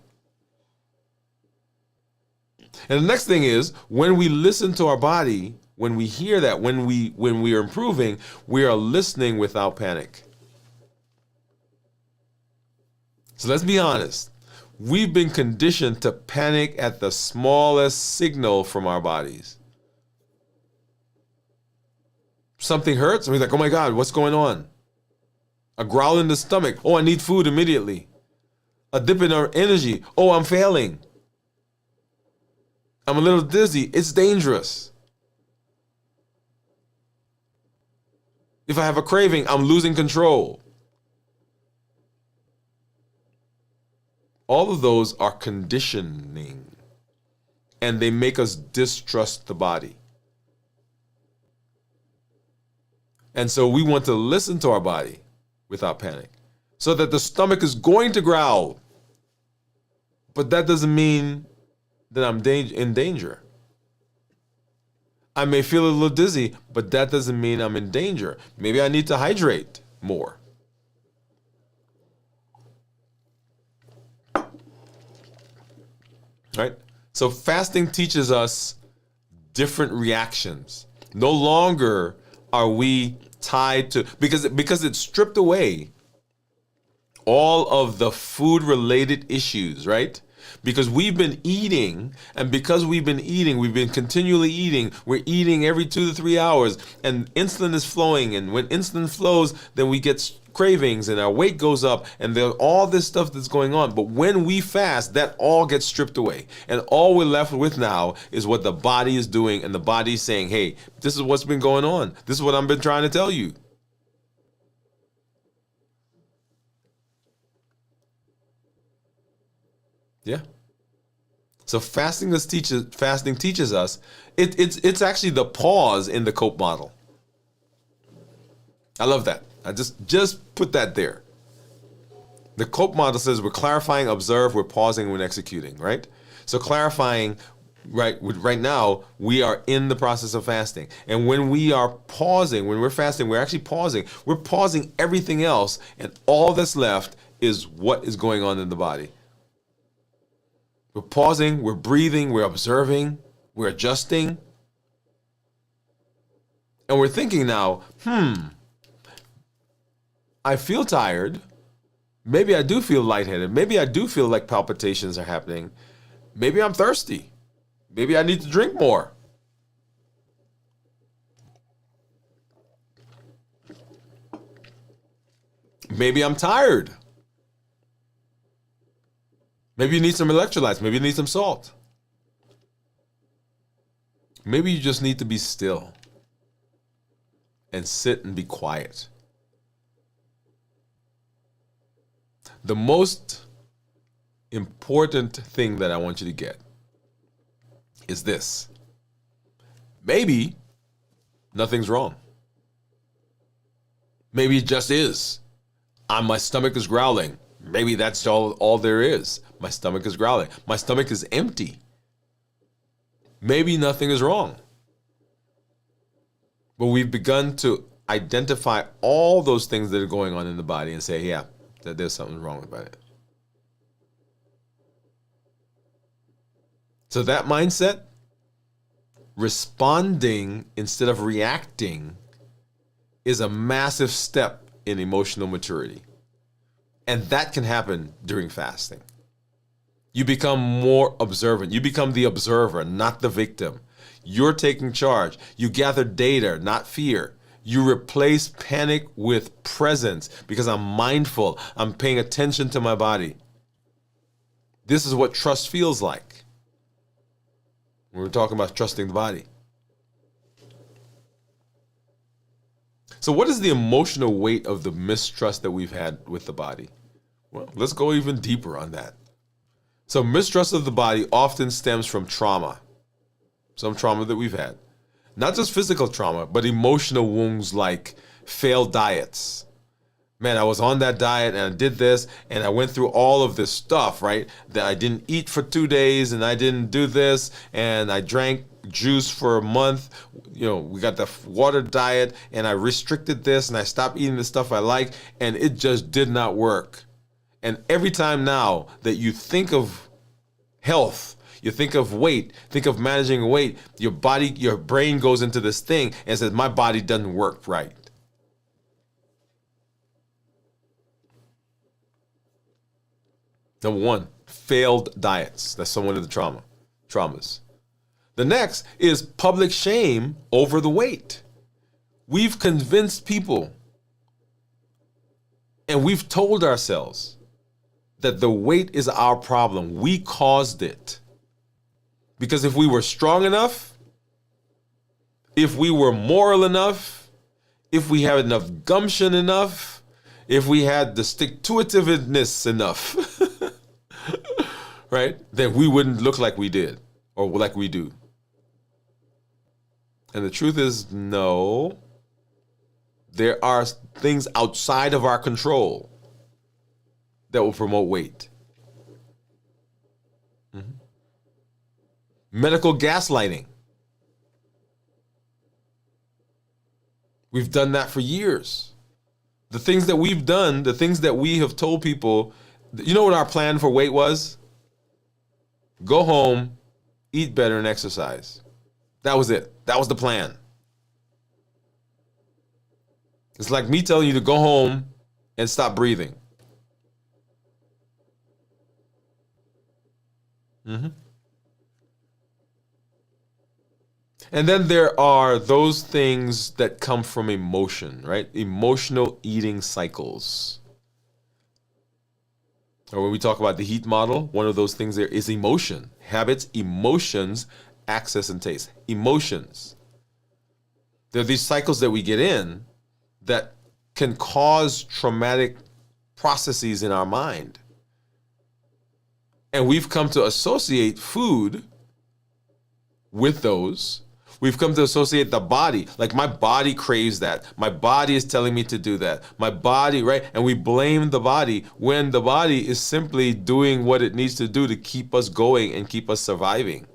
And the next thing is, when we listen to our body, when we hear that, when we are improving, we are listening without panic. So let's be honest. We've been conditioned to panic at the smallest signal from our bodies. Something hurts, and we're like, oh my God, what's going on? A growl in the stomach, oh, I need food immediately. A dip in our energy, oh, I'm failing. I'm a little dizzy, it's dangerous. If I have a craving, I'm losing control. All of those are conditioning, and they make us distrust the body. And so we want to listen to our body without panic, so that the stomach is going to growl. But that doesn't mean that I'm in danger. I may feel a little dizzy, but that doesn't mean I'm in danger. Maybe I need to hydrate more. Right? So fasting teaches us different reactions. No longer are we tied to, because it stripped away all of the food related issues, right? Because we've been eating, and because we've been continually eating, we're eating every 2 to 3 hours, and insulin is flowing, and when insulin flows, then we get cravings and our weight goes up, and there's all this stuff that's going on. But when we fast, that all gets stripped away, and all we're left with now is what the body is doing, and the body's saying, hey, this is what's been going on. This is what I've been trying to tell you. Yeah. So fasting teaches us, it's actually the pause in the Cope model. I love that. I just put that there. The Cope model says we're clarifying, observe, we're pausing, we're executing, right? So clarifying, right now, we are in the process of fasting. And when we are pausing, when we're fasting, we're actually pausing. We're pausing everything else, and all that's left is what is going on in the body. We're pausing, we're breathing, we're observing, we're adjusting. And we're thinking now, I feel tired. Maybe I do feel lightheaded. Maybe I do feel like palpitations are happening. Maybe I'm thirsty. Maybe I need to drink more. Maybe I'm tired. Maybe you need some electrolytes. Maybe you need some salt. Maybe you just need to be still and sit and be quiet. The most important thing that I want you to get is this. Maybe nothing's wrong. Maybe it just is. My stomach is growling. Maybe that's all there is. My stomach is growling. My stomach is empty. Maybe nothing is wrong. But we've begun to identify all those things that are going on in the body and say, yeah, that there's something wrong about it. So that mindset, responding instead of reacting, is a massive step in emotional maturity. And that can happen during fasting. You become more observant. You become the observer, not the victim. You're taking charge. You gather data, not fear. You replace panic with presence because I'm mindful. I'm paying attention to my body. This is what trust feels like. We're talking about trusting the body. So what is the emotional weight of the mistrust that we've had with the body? Well, let's go even deeper on that. So mistrust of the body often stems from trauma, some trauma that we've had. Not just physical trauma, but emotional wounds like failed diets. Man, I was on that diet and I did this and I went through all of this stuff, right? That I didn't eat for 2 days and I didn't do this and I drank juice for a month. You know, we got the water diet and I restricted this and I stopped eating the stuff I like and it just did not work. And every time now that you think of health, you think of weight, think of managing weight, your body, your brain goes into this thing and says, my body doesn't work right. Number one, failed diets. That's some of the traumas. The next is public shame over the weight. We've convinced people and we've told ourselves that the weight is our problem. We caused it. Because if we were strong enough, if we were moral enough, if we had enough gumption enough, if we had the stick-to-itiveness enough, right, then we wouldn't look like we did or like we do. And the truth is, no, there are things outside of our control that will promote weight. Medical gaslighting. We've done that for years. The things that we've done, the things that we have told people, you know what our plan for weight was? Go home, eat better, and exercise. That was it. That was the plan. It's like me telling you to go home and stop breathing. And then there are those things that come from emotion, right? Emotional eating cycles. Or when we talk about the heat model, one of those things there is emotion. Habits, emotions, access, and taste. Emotions. There are these cycles that we get in that can cause traumatic processes in our mind. And we've come to associate food with those. We've come to associate the body. Like my body craves that. My body is telling me to do that. My body, right? And we blame the body when the body is simply doing what it needs to do to keep us going and keep us surviving.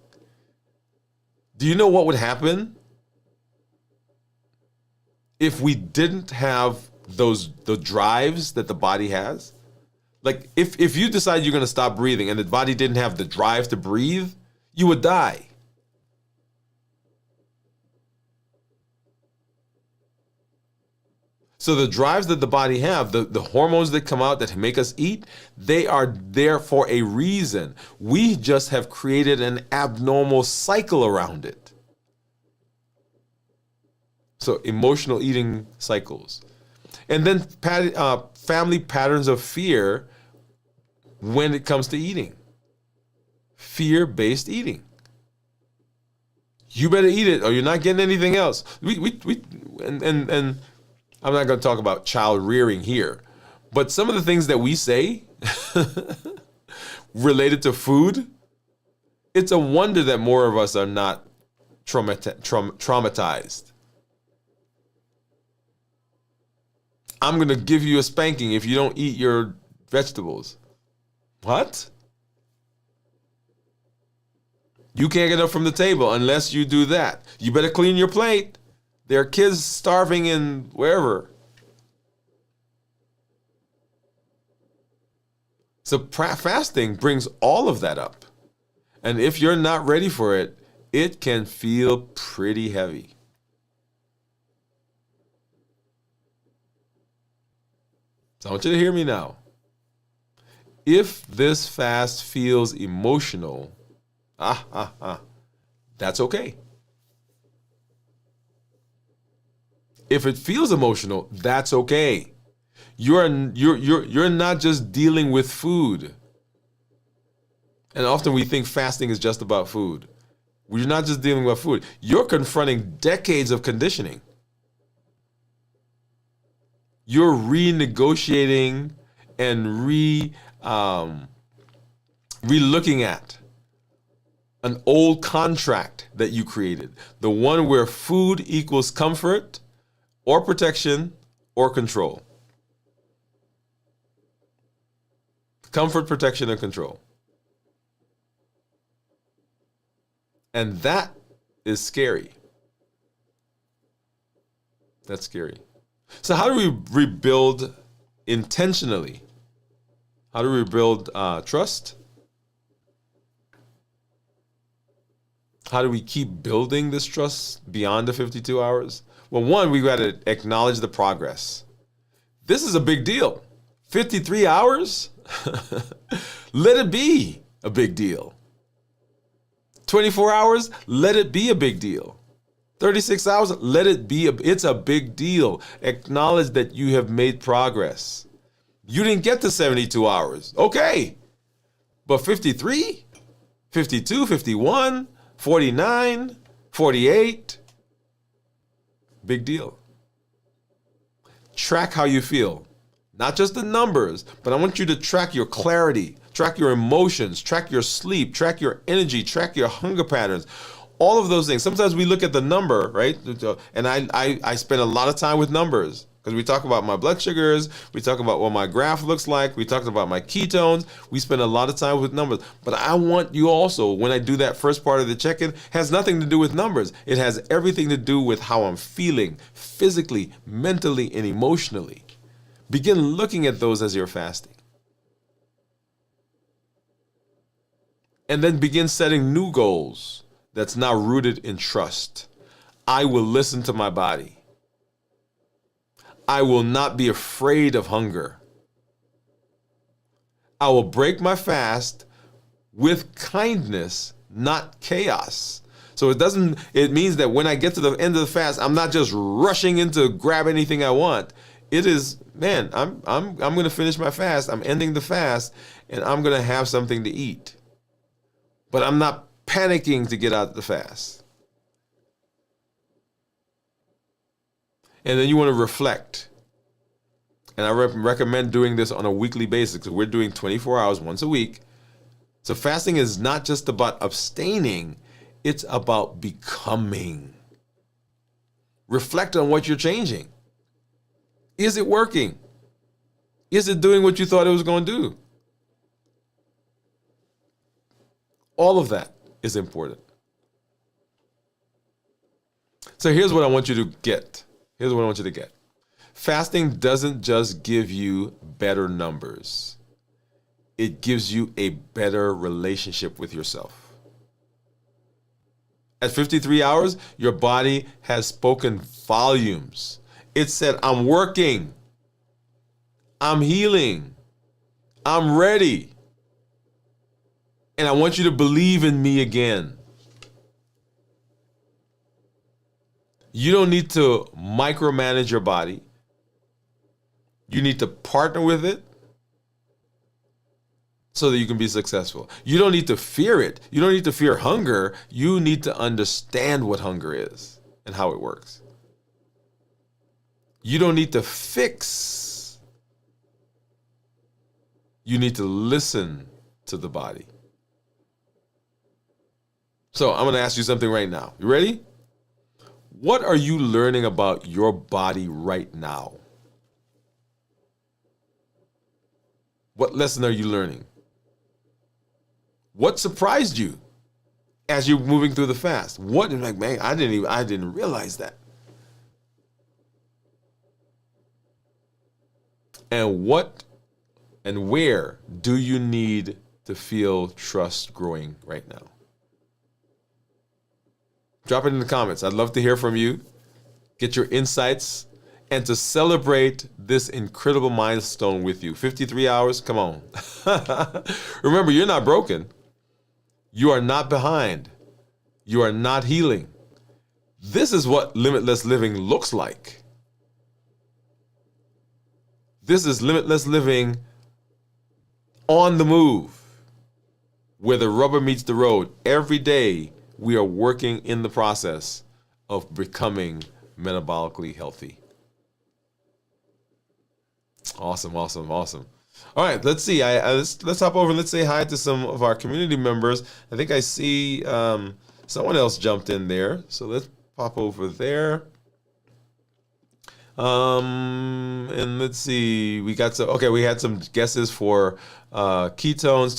Do you know what would happen if we didn't have the drives that the body has? Like if you decide you're going to stop breathing and the body didn't have the drive to breathe, you would die. So the drives that the body have, the hormones that come out that make us eat, they are there for a reason. We just have created an abnormal cycle around it. So emotional eating cycles. And then family patterns of fear when it comes to eating. Fear-based eating. You better eat it or you're not getting anything else. And I'm not going to talk about child rearing here, but some of the things that we say related to food, it's a wonder that more of us are not traumatized. I'm going to give you a spanking if you don't eat your vegetables. What? You can't get up from the table unless you do that. You better clean your plate. There are kids starving in wherever. So fasting brings all of that up. And if you're not ready for it, it can feel pretty heavy. So I want you to hear me now. If this fast feels emotional, that's okay. If it feels emotional, that's okay. You're not just dealing with food. And often we think fasting is just about food. We're not just dealing with food. You're confronting decades of conditioning. You're renegotiating and re-looking at an old contract that you created. The one where food equals comfort or protection or control. Comfort, protection, and control. And that is scary. That's scary. So how do we rebuild intentionally? How do we rebuild trust? How do we keep building this trust beyond the 52 hours? Well, one, we've got to acknowledge the progress. This is a big deal. 53 hours? Let it be a big deal. 24 hours? Let it be a big deal. 36 hours? Let it be. It's a big deal. Acknowledge that you have made progress. You didn't get to 72 hours. Okay. But 53, 52, 51, 49, 48, big deal. Track how you feel. Not just the numbers, but I want you to track your clarity, track your emotions, track your sleep, track your energy, track your hunger patterns. All of those things. Sometimes we look at the number, right? And I spend a lot of time with numbers because we talk about my blood sugars. We talk about what my graph looks like. We talk about my ketones. We spend a lot of time with numbers. But I want you also, when I do that first part of the check-in, has nothing to do with numbers. It has everything to do with how I'm feeling physically, mentally, and emotionally. Begin looking at those as you're fasting. And then begin setting new goals that's now rooted in trust. I will listen to my body. I will not be afraid of hunger. I will break my fast with kindness, not chaos. So it means that when I get to the end of the fast, I'm not just rushing in to grab anything I want. It is, man, I'm going to finish my fast. I'm ending the fast and I'm going to have something to eat. But I'm not panicking to get out of the fast. And then you want to reflect. And I recommend doing this on a weekly basis. So we're doing 24 hours once a week. So fasting is not just about abstaining. It's about becoming. Reflect on what you're changing. Is it working? Is it doing what you thought it was going to do? All of that is important. So here's what I want you to get. Here's what I want you to get. Fasting doesn't just give you better numbers. It gives you a better relationship with yourself. At 53 hours, your body has spoken volumes. It said, I'm working. I'm healing. I'm ready. And I want you to believe in me again. You don't need to micromanage your body. You need to partner with it so that you can be successful. You don't need to fear it. You don't need to fear hunger. You need to understand what hunger is and how it works. You don't need to fix. You need to listen to the body. So I'm going to ask you something right now. You ready? What are you learning about your body right now? What lesson are you learning? What surprised you as you're moving through the fast? What, like, man, I didn't realize that. And what and where do you need to feel trust growing right now? Drop it in the comments. I'd love to hear from you. Get your insights and to celebrate this incredible milestone with you. 53 hours, come on. Remember, you're not broken. You are not behind. You are not healing. This is what limitless living looks like. This is limitless living on the move, where the rubber meets the road. Every day, we are working in the process of becoming metabolically healthy. Awesome. All right, let's see. Let's hop over and let's say hi to some of our community members. I think I see someone else jumped in there, so let's pop over there. And let's see. We had some guesses for ketones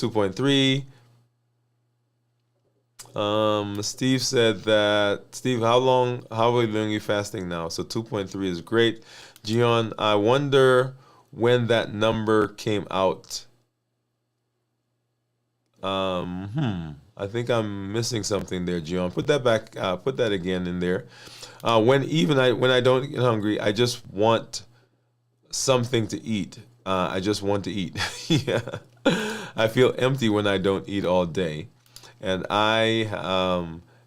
2.3. Steve said that, Steve, how are you fasting now? So 2.3 is great. Gian, I wonder when that number came out. I think I'm missing something there, Gian. Put that back, put that again in there. When I don't get hungry, I just want something to eat. I just want to eat. Yeah. I feel empty when I don't eat all day. And I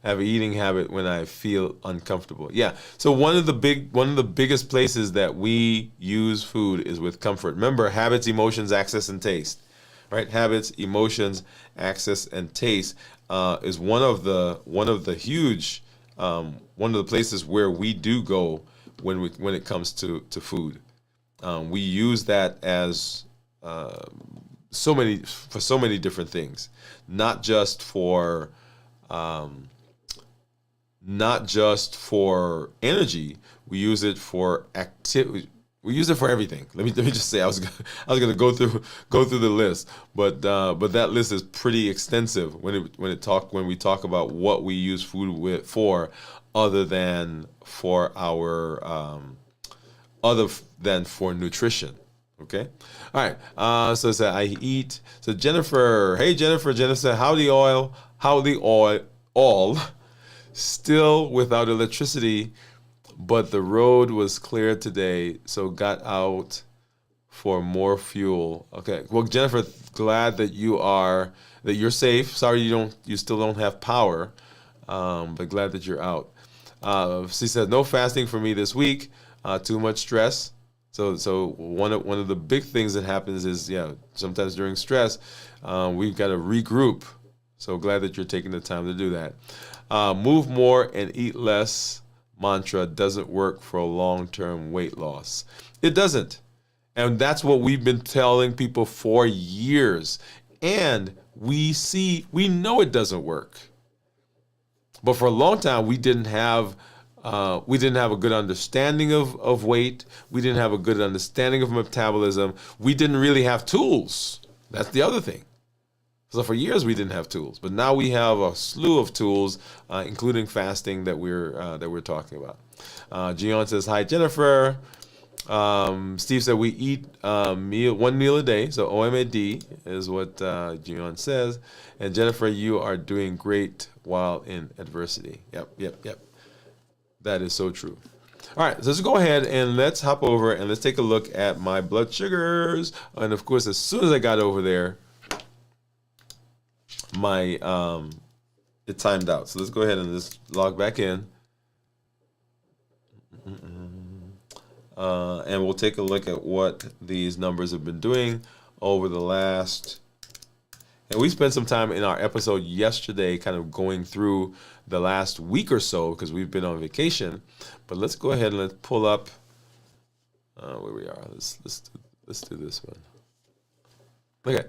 have an eating habit when I feel uncomfortable. Yeah. So one of the biggest places that we use food is with comfort. Remember, habits, emotions, access, and taste. Right? Habits, emotions, access, and taste is one of the places where we do go when it comes to food. We use that as so many different things, not just for energy. We use it for activity. We use it for everything. Let me just say, I was gonna go through the list, but that list is pretty extensive when we talk about what we use food for, other than for nutrition. Okay. All right. So it said I eat. So Jennifer, hey Jennifer said, how the oil, still without electricity, but the road was clear today, so got out for more fuel. Okay. Well, Jennifer, glad that you're safe. Sorry you still don't have power, but glad that you're out. She said no fasting for me this week. Too much stress. So one of the big things that happens is, sometimes during stress, we've got to regroup. So glad that you're taking the time to do that. Move more and eat less mantra doesn't work for a long-term weight loss. It doesn't. And that's what we've been telling people for years. And we know it doesn't work. But for a long time, we didn't have a good understanding of weight. We didn't have a good understanding of metabolism. We didn't really have tools. That's the other thing. So for years we didn't have tools, but now we have a slew of tools, including fasting that we're talking about. Gian says, hi Jennifer. Steve said we eat one meal a day, so OMAD is what Gian says. And Jennifer, you are doing great while in adversity. Yep. That is so true. All right, so let's go ahead and let's hop over and let's take a look at my blood sugars. And of course, as soon as I got over there, my it timed out. So let's go ahead and just log back in. And we'll take a look at what these numbers have been doing over the last. And we spent some time in our episode yesterday kind of going through the last week or so because we've been on vacation. But let's go ahead and let's pull up where we are. Let's do this one. Okay.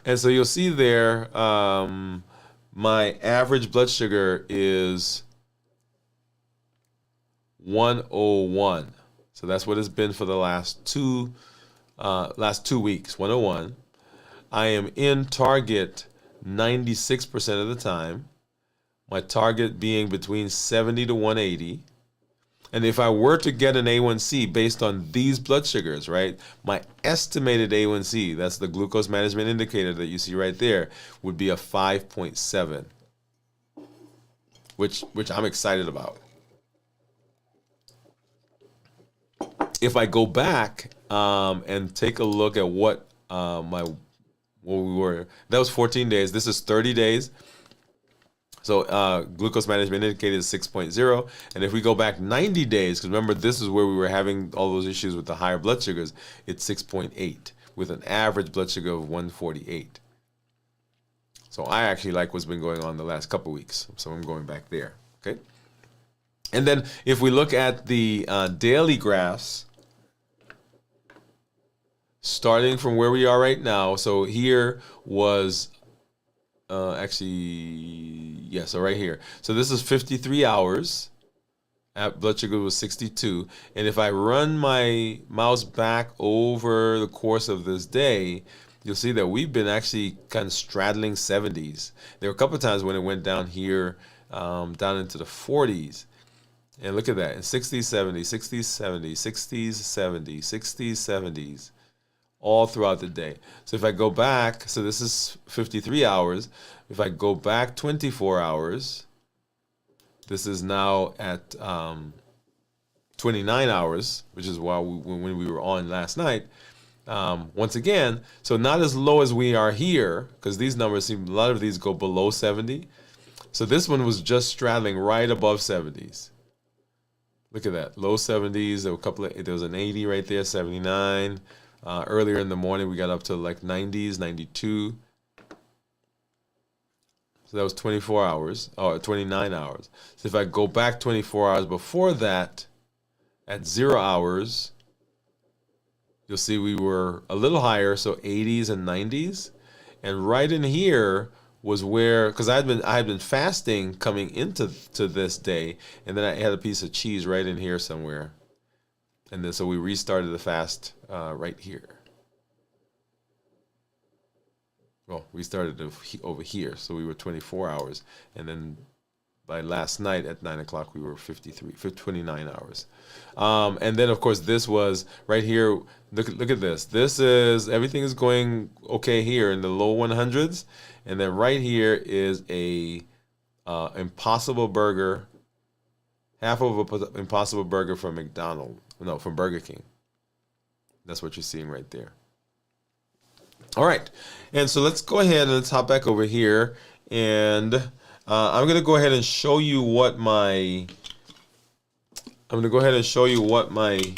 And so you'll see there my average blood sugar is 101. So that's what it's been for the last two weeks, 101. I am in target 96% of the time. My target being between 70 to 180. And if I were to get an A1C based on these blood sugars, right, my estimated A1C, that's the glucose management indicator that you see right there, would be a 5.7, which I'm excited about. If I go back and take a look at what we were, that was 14 days. This is 30 days. So glucose management indicator is 6.0. And if we go back 90 days, because remember, this is where we were having all those issues with the higher blood sugars, it's 6.8 with an average blood sugar of 148. So I actually like what's been going on the last couple weeks. So I'm going back there, okay? And then if we look at the daily graphs, starting from where we are right now, so here was so right here. So this is 53 hours. Blood sugar was 62. And if I run my mouse back over the course of this day, you'll see that we've been actually kind of straddling 70s. There were a couple of times when it went down here, down into the 40s. And look at that, in 60s, 70s, 60s, 70s, 60s, 70s, 60s, 70s, all throughout the day. So if I go back, so this is 53 hours. If I go back 24 hours, this is now at 29 hours, which is when we were on last night. Once again, so not as low as we are here, because these numbers seem, a lot of these go below 70. So this one was just straddling right above 70s. Look at that, low 70s. There was an 80 right there, 79. Earlier in the morning, we got up to like 90s, 92. So that was 24 hours, or 29 hours. So if I go back 24 hours before that, at 0 hours, you'll see we were a little higher, so 80s and 90s. And right in here was where, because I had been fasting coming into this day, and then I had a piece of cheese right in here somewhere. And then so we restarted the fast right here. Well, we started over here, so we were 24 hours. And then by last night at 9 o'clock, we were 29 hours. And then, of course, this was right here. Look at this. This is, everything is going okay here in the low 100s. And then right here is a Impossible Burger, half of an Impossible Burger from from Burger King. That's what you're seeing right there. All right, and so let's go ahead and let's hop back over here, and I'm gonna go ahead and show you what my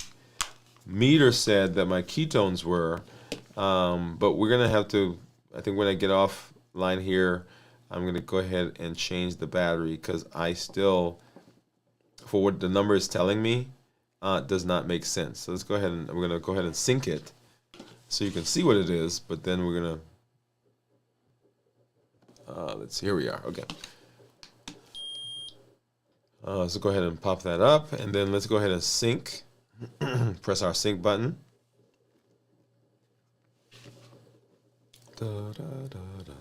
meter said that my ketones were, but we're gonna have to. I think when I get offline here, I'm gonna go ahead and change the battery because I still, for what the number is telling me, does not make sense. So let's go ahead and we're gonna go ahead and sync it so you can see what it is, but then we're gonna let's see, here we are. Okay. So go ahead and pop that up, and then let's go ahead and sync. Press our sync button. Da, da, da, da.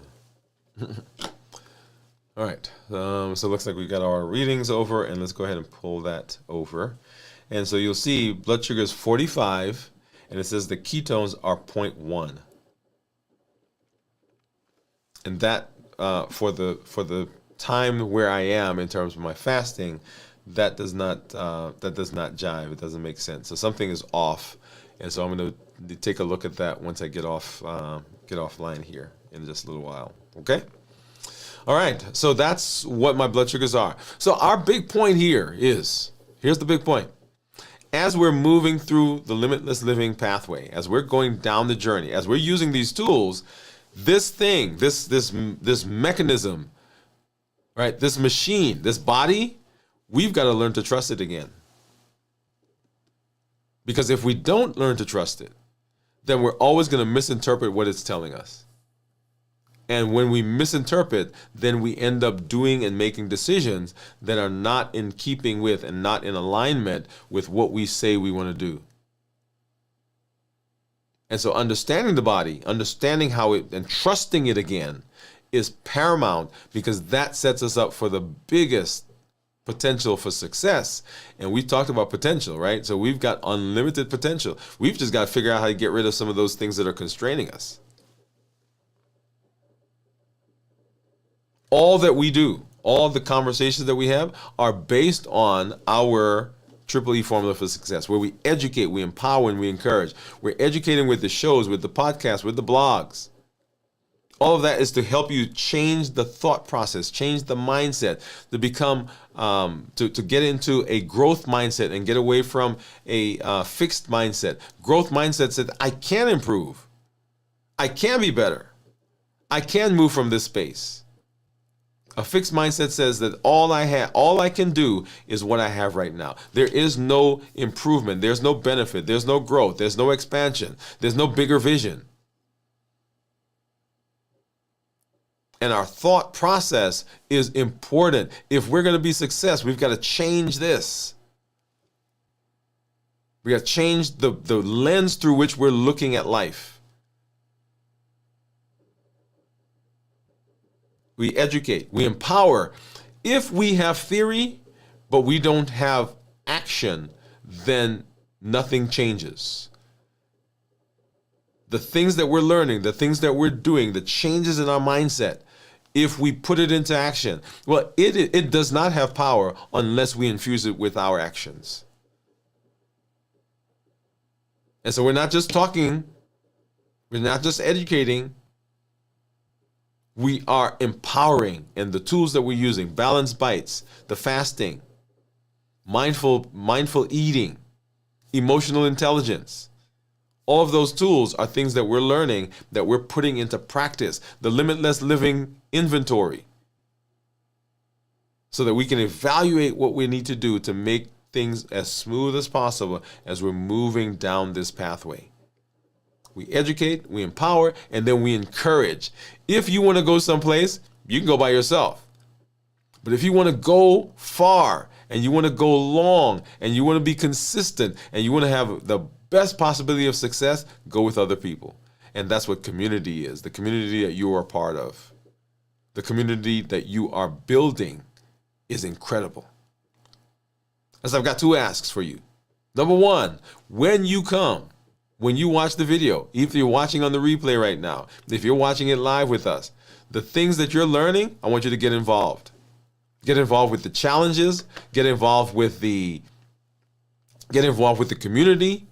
All right, so it looks like we got our readings over, and let's go ahead and pull that over. And so you'll see blood sugar is 45, and it says the ketones are 0.1. And that for the time where I am in terms of my fasting, that does not jive. It doesn't make sense. So something is off, and so I'm going to take a look at that once I get offline here in just a little while. Okay. All right. So that's what my blood sugars are. So our big point here is, here's the big point. As we're moving through the limitless living pathway, as we're going down the journey, as we're using these tools, this thing, this mechanism, right? This machine, this body, we've got to learn to trust it again. Because if we don't learn to trust it, then we're always going to misinterpret what it's telling us. And when we misinterpret, then we end up doing and making decisions that are not in keeping with and not in alignment with what we say we want to do. And so understanding the body, understanding how it, and trusting it again is paramount, because that sets us up for the biggest potential for success. And we talked about potential, right? So we've got unlimited potential. We've just got to figure out how to get rid of some of those things that are constraining us. All that we do, all the conversations that we have are based on our Triple E formula for success, where we educate, we empower, and we encourage. We're educating with the shows, with the podcasts, with the blogs. All of that is to help you change the thought process, change the mindset, to become, to get into a growth mindset and get away from a fixed mindset. Growth mindset said, I can improve. I can be better. I can move from this space. A fixed mindset says that all I can do is what I have right now. There is no improvement. There's no benefit. There's no growth. There's no expansion. There's no bigger vision. And our thought process is important. If we're going to be successful, we've got to change this. We got to change the lens through which we're looking at life. We educate, we empower. If we have theory, but we don't have action, then nothing changes. The things that we're learning, the things that we're doing, the changes in our mindset, if we put it into action, well, it does not have power unless we infuse it with our actions. And so we're not just talking, we're not just educating, we are empowering. And the tools that we're using, balanced bites, the fasting, mindful eating, emotional intelligence, all of those tools are things that we're learning, that we're putting into practice. The limitless living inventory, so that we can evaluate what we need to do to make things as smooth as possible as we're moving down this pathway. We educate, we empower, and then we encourage. If you want to go someplace, you can go by yourself. But if you want to go far, and you want to go long, and you want to be consistent, and you want to have the best possibility of success, go with other people. And that's what community is, the community that you are part of. The community that you are building is incredible. As I've got two asks for you. Number one, when you come, when you watch the video, if you're watching on the replay right now, if you're watching it live with us, the things that you're learning, I want you to get involved. Get involved with the challenges, get involved with the community,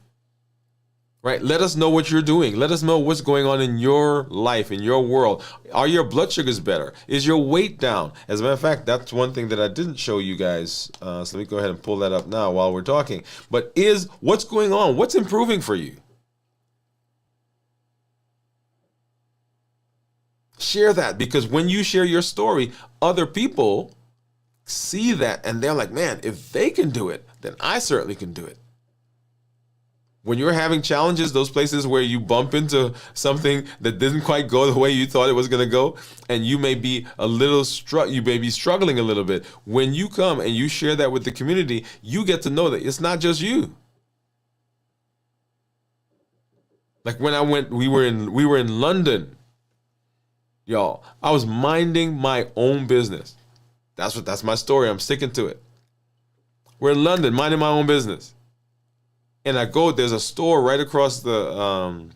right? Let us know what you're doing. Let us know what's going on in your life, in your world. Are your blood sugars better? Is your weight down? As a matter of fact, that's one thing that I didn't show you guys. So let me go ahead and pull that up now while we're talking. But what's going on? What's improving for you? Share that, because when you share your story, other people see that and they're like, man, if they can do it, then I certainly can do it. When you're having challenges, those places where you bump into something that didn't quite go the way you thought it was going to go, and you may be struggling a little bit. When you come and you share that with the community, you get to know that it's not just you. Like when I went, we were in London. Y'all, I was minding my own business. That's my story. I'm sticking to it. We're in London, minding my own business. And there's a store right across the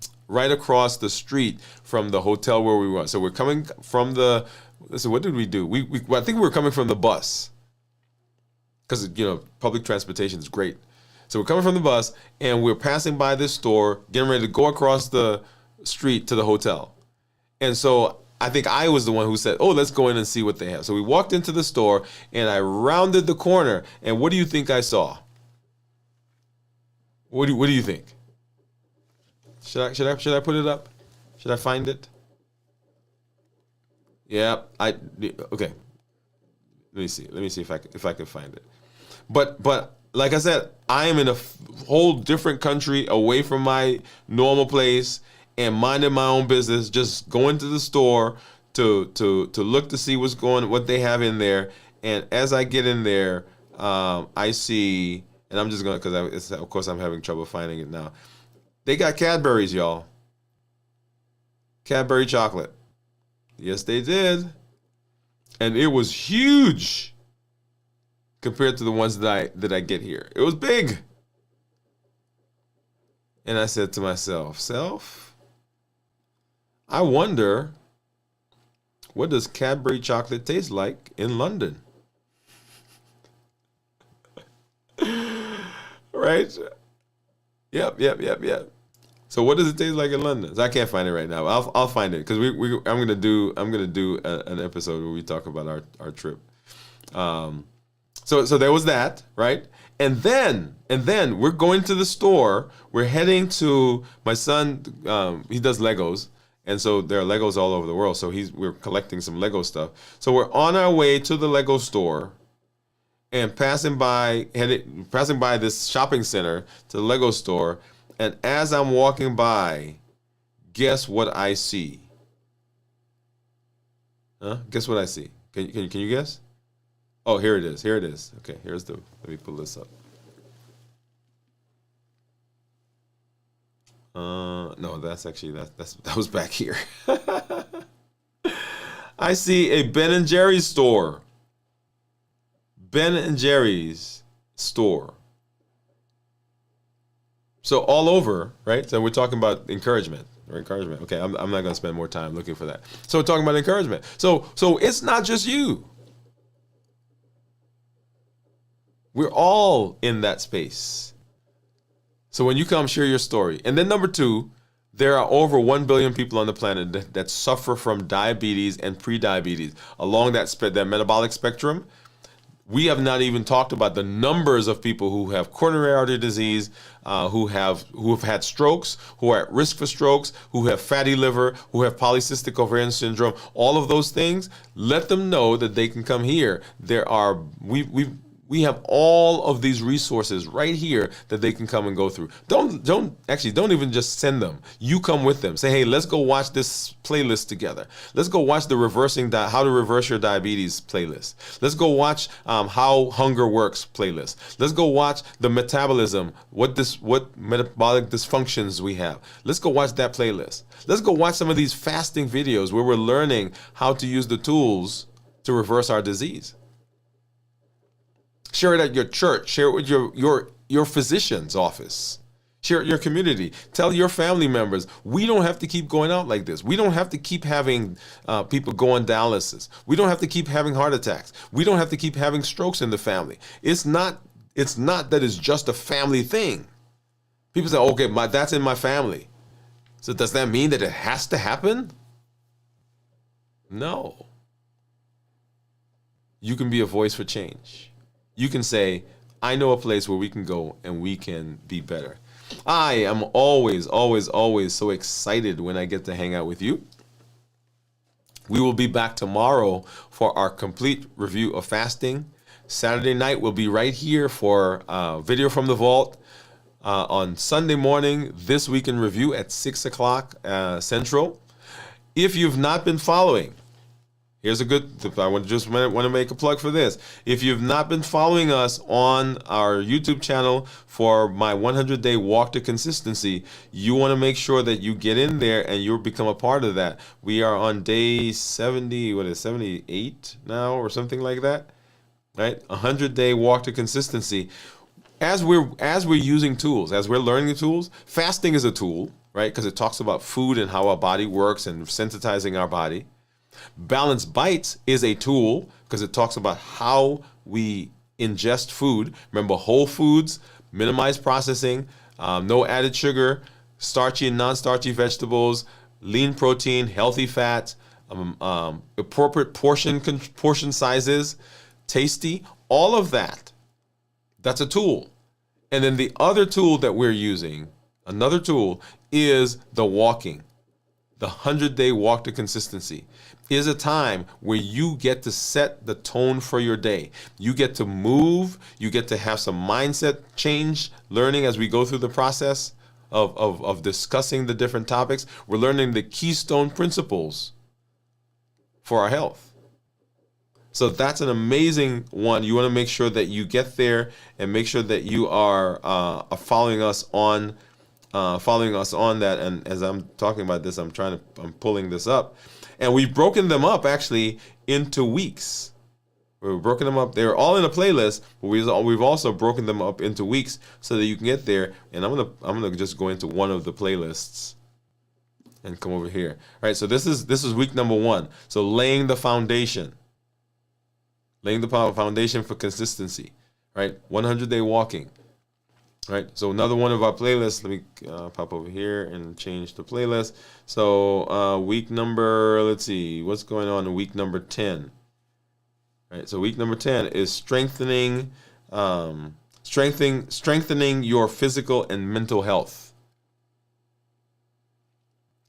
street from the hotel where we were. So we're coming from what did we do? I think we were coming from the bus. because public transportation is great. So we're coming from the bus, and we're passing by this store, getting ready to go across the street to the hotel. And so I think I was the one who said, oh, let's go in and see what they have. So we walked into the store, and I rounded the corner, and what do you think I saw? What do you think? Should I put it up? Should I find it? Yeah, okay. Let me see if I can find it. But like I said, I am in a whole different country, away from my normal place, and minding my own business, just going to the store to look to see what they have in there. And as I get in there, I see, and I'm just going to, because of course I'm having trouble finding it now. They got Cadbury's, y'all. Cadbury chocolate. Yes, they did. And it was huge compared to the ones that I get here. It was big. And I said to myself, I wonder, what does Cadbury chocolate taste like in London? Right? Yep. So what does it taste like in London? So I can't find it right now. I'll find it, because I'm gonna do an episode where we talk about our trip. So there was that, right? And then we're going to the store. We're heading to my son. He does Legos, and so there are Legos all over the world. So we're collecting some Lego stuff. So we're on our way to the Lego store, and passing by this shopping center to the Lego store. And as I'm walking by, guess what I see? Huh? Guess what I see? Can you guess? Oh, here it is. Okay, let me pull this up. No, that was back here. I see a Ben & Jerry's store. Ben & Jerry's store. So all over, right? So we're talking about encouragement. Okay, I'm not going to spend more time looking for that. So we're talking about encouragement. So it's not just you. We're all in that space. So when you come, share your story. And then number 2, there are over 1 billion people on the planet that suffer from diabetes and prediabetes. Along that metabolic spectrum, we have not even talked about the numbers of people who have coronary artery disease, who have had strokes, who are at risk for strokes, who have fatty liver, who have polycystic ovarian syndrome. All of those things, let them know that they can come here. We have all of these resources right here that they can come and go through. Don't even just send them. You come with them. Say, hey, let's go watch this playlist together. Let's go watch the how to reverse your diabetes playlist. Let's go watch how hunger works playlist. Let's go watch the metabolism, what metabolic dysfunctions we have. Let's go watch that playlist. Let's go watch some of these fasting videos where we're learning how to use the tools to reverse our disease. Share it at your church. Share it with your physician's office. Share it in your community. Tell your family members. We don't have to keep going out like this. We don't have to keep having people go on dialysis. We don't have to keep having heart attacks. We don't have to keep having strokes in the family. It's not that it's just a family thing. People say, okay, that's in my family. So does that mean that it has to happen? No. You can be a voice for change. You can say, I know a place where we can go and we can be better. I am always, always, always so excited when I get to hang out with you. We will be back tomorrow for our complete review of fasting. Saturday night, we'll be right here for Video from the Vault. On Sunday morning, This Week in Review at 6 o'clock Central. If you've not been following, here's a good, I want to make a plug for this. If you've not been following us on our YouTube channel for my 100-day walk to consistency, you want to make sure that you get in there and you become a part of that. We are on day 78 now or something like that, right? 100-day walk to consistency. As we're using tools, as we're learning the tools, fasting is a tool, right? Because it talks about food and how our body works and sensitizing our body. Balanced Bites is a tool because it talks about how we ingest food. Remember, whole foods, minimize processing, no added sugar, starchy and non-starchy vegetables, lean protein, healthy fats, appropriate portion sizes, tasty, all of that. That's a tool. And then the other tool that we're using, another tool, is the walking. The 100-day walk to consistency is a time where you get to set the tone for your day. You get to move. You get to have some mindset change, learning as we go through the process of discussing the different topics. We're learning the keystone principles for our health. So that's an amazing one. You want to make sure that you get there and make sure that you are following us on that. And as I'm talking about this, I'm pulling this up, and we've broken them up actually into weeks. We've broken them up. They're all in a playlist, but we've also broken them up into weeks so that you can get there. And I'm gonna just go into one of the playlists and come over here. All right. So this is week number 1. So laying the foundation for consistency. Right. 100-day walking. Right, so another one of our playlists. Let me pop over here and change the playlist. So week number, let's see, what's going on in week number 10? Right, so week number 10 is strengthening your physical and mental health.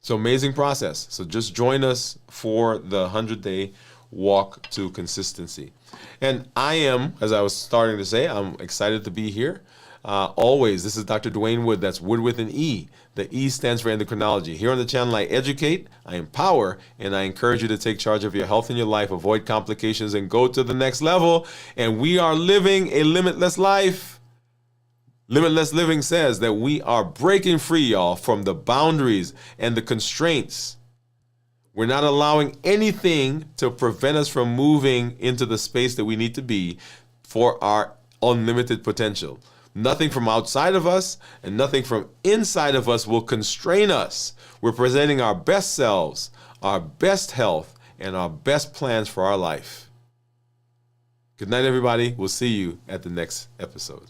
So amazing process. So just join us for the 100-day walk to consistency. And I am, as I was starting to say, I'm excited to be here. Always, this is Dr. Dwain Woode. That's Wood with an E. The E stands for endocrinology. Here on the channel, I educate, I empower, and I encourage you to take charge of your health and your life, avoid complications, and go to the next level. And we are living a limitless life. Limitless living says that we are breaking free, y'all, from the boundaries and the constraints. We're not allowing anything to prevent us from moving into the space that we need to be for our unlimited potential. Nothing from outside of us and nothing from inside of us will constrain us. We're presenting our best selves, our best health, and our best plans for our life. Good night, everybody. We'll see you at the next episode.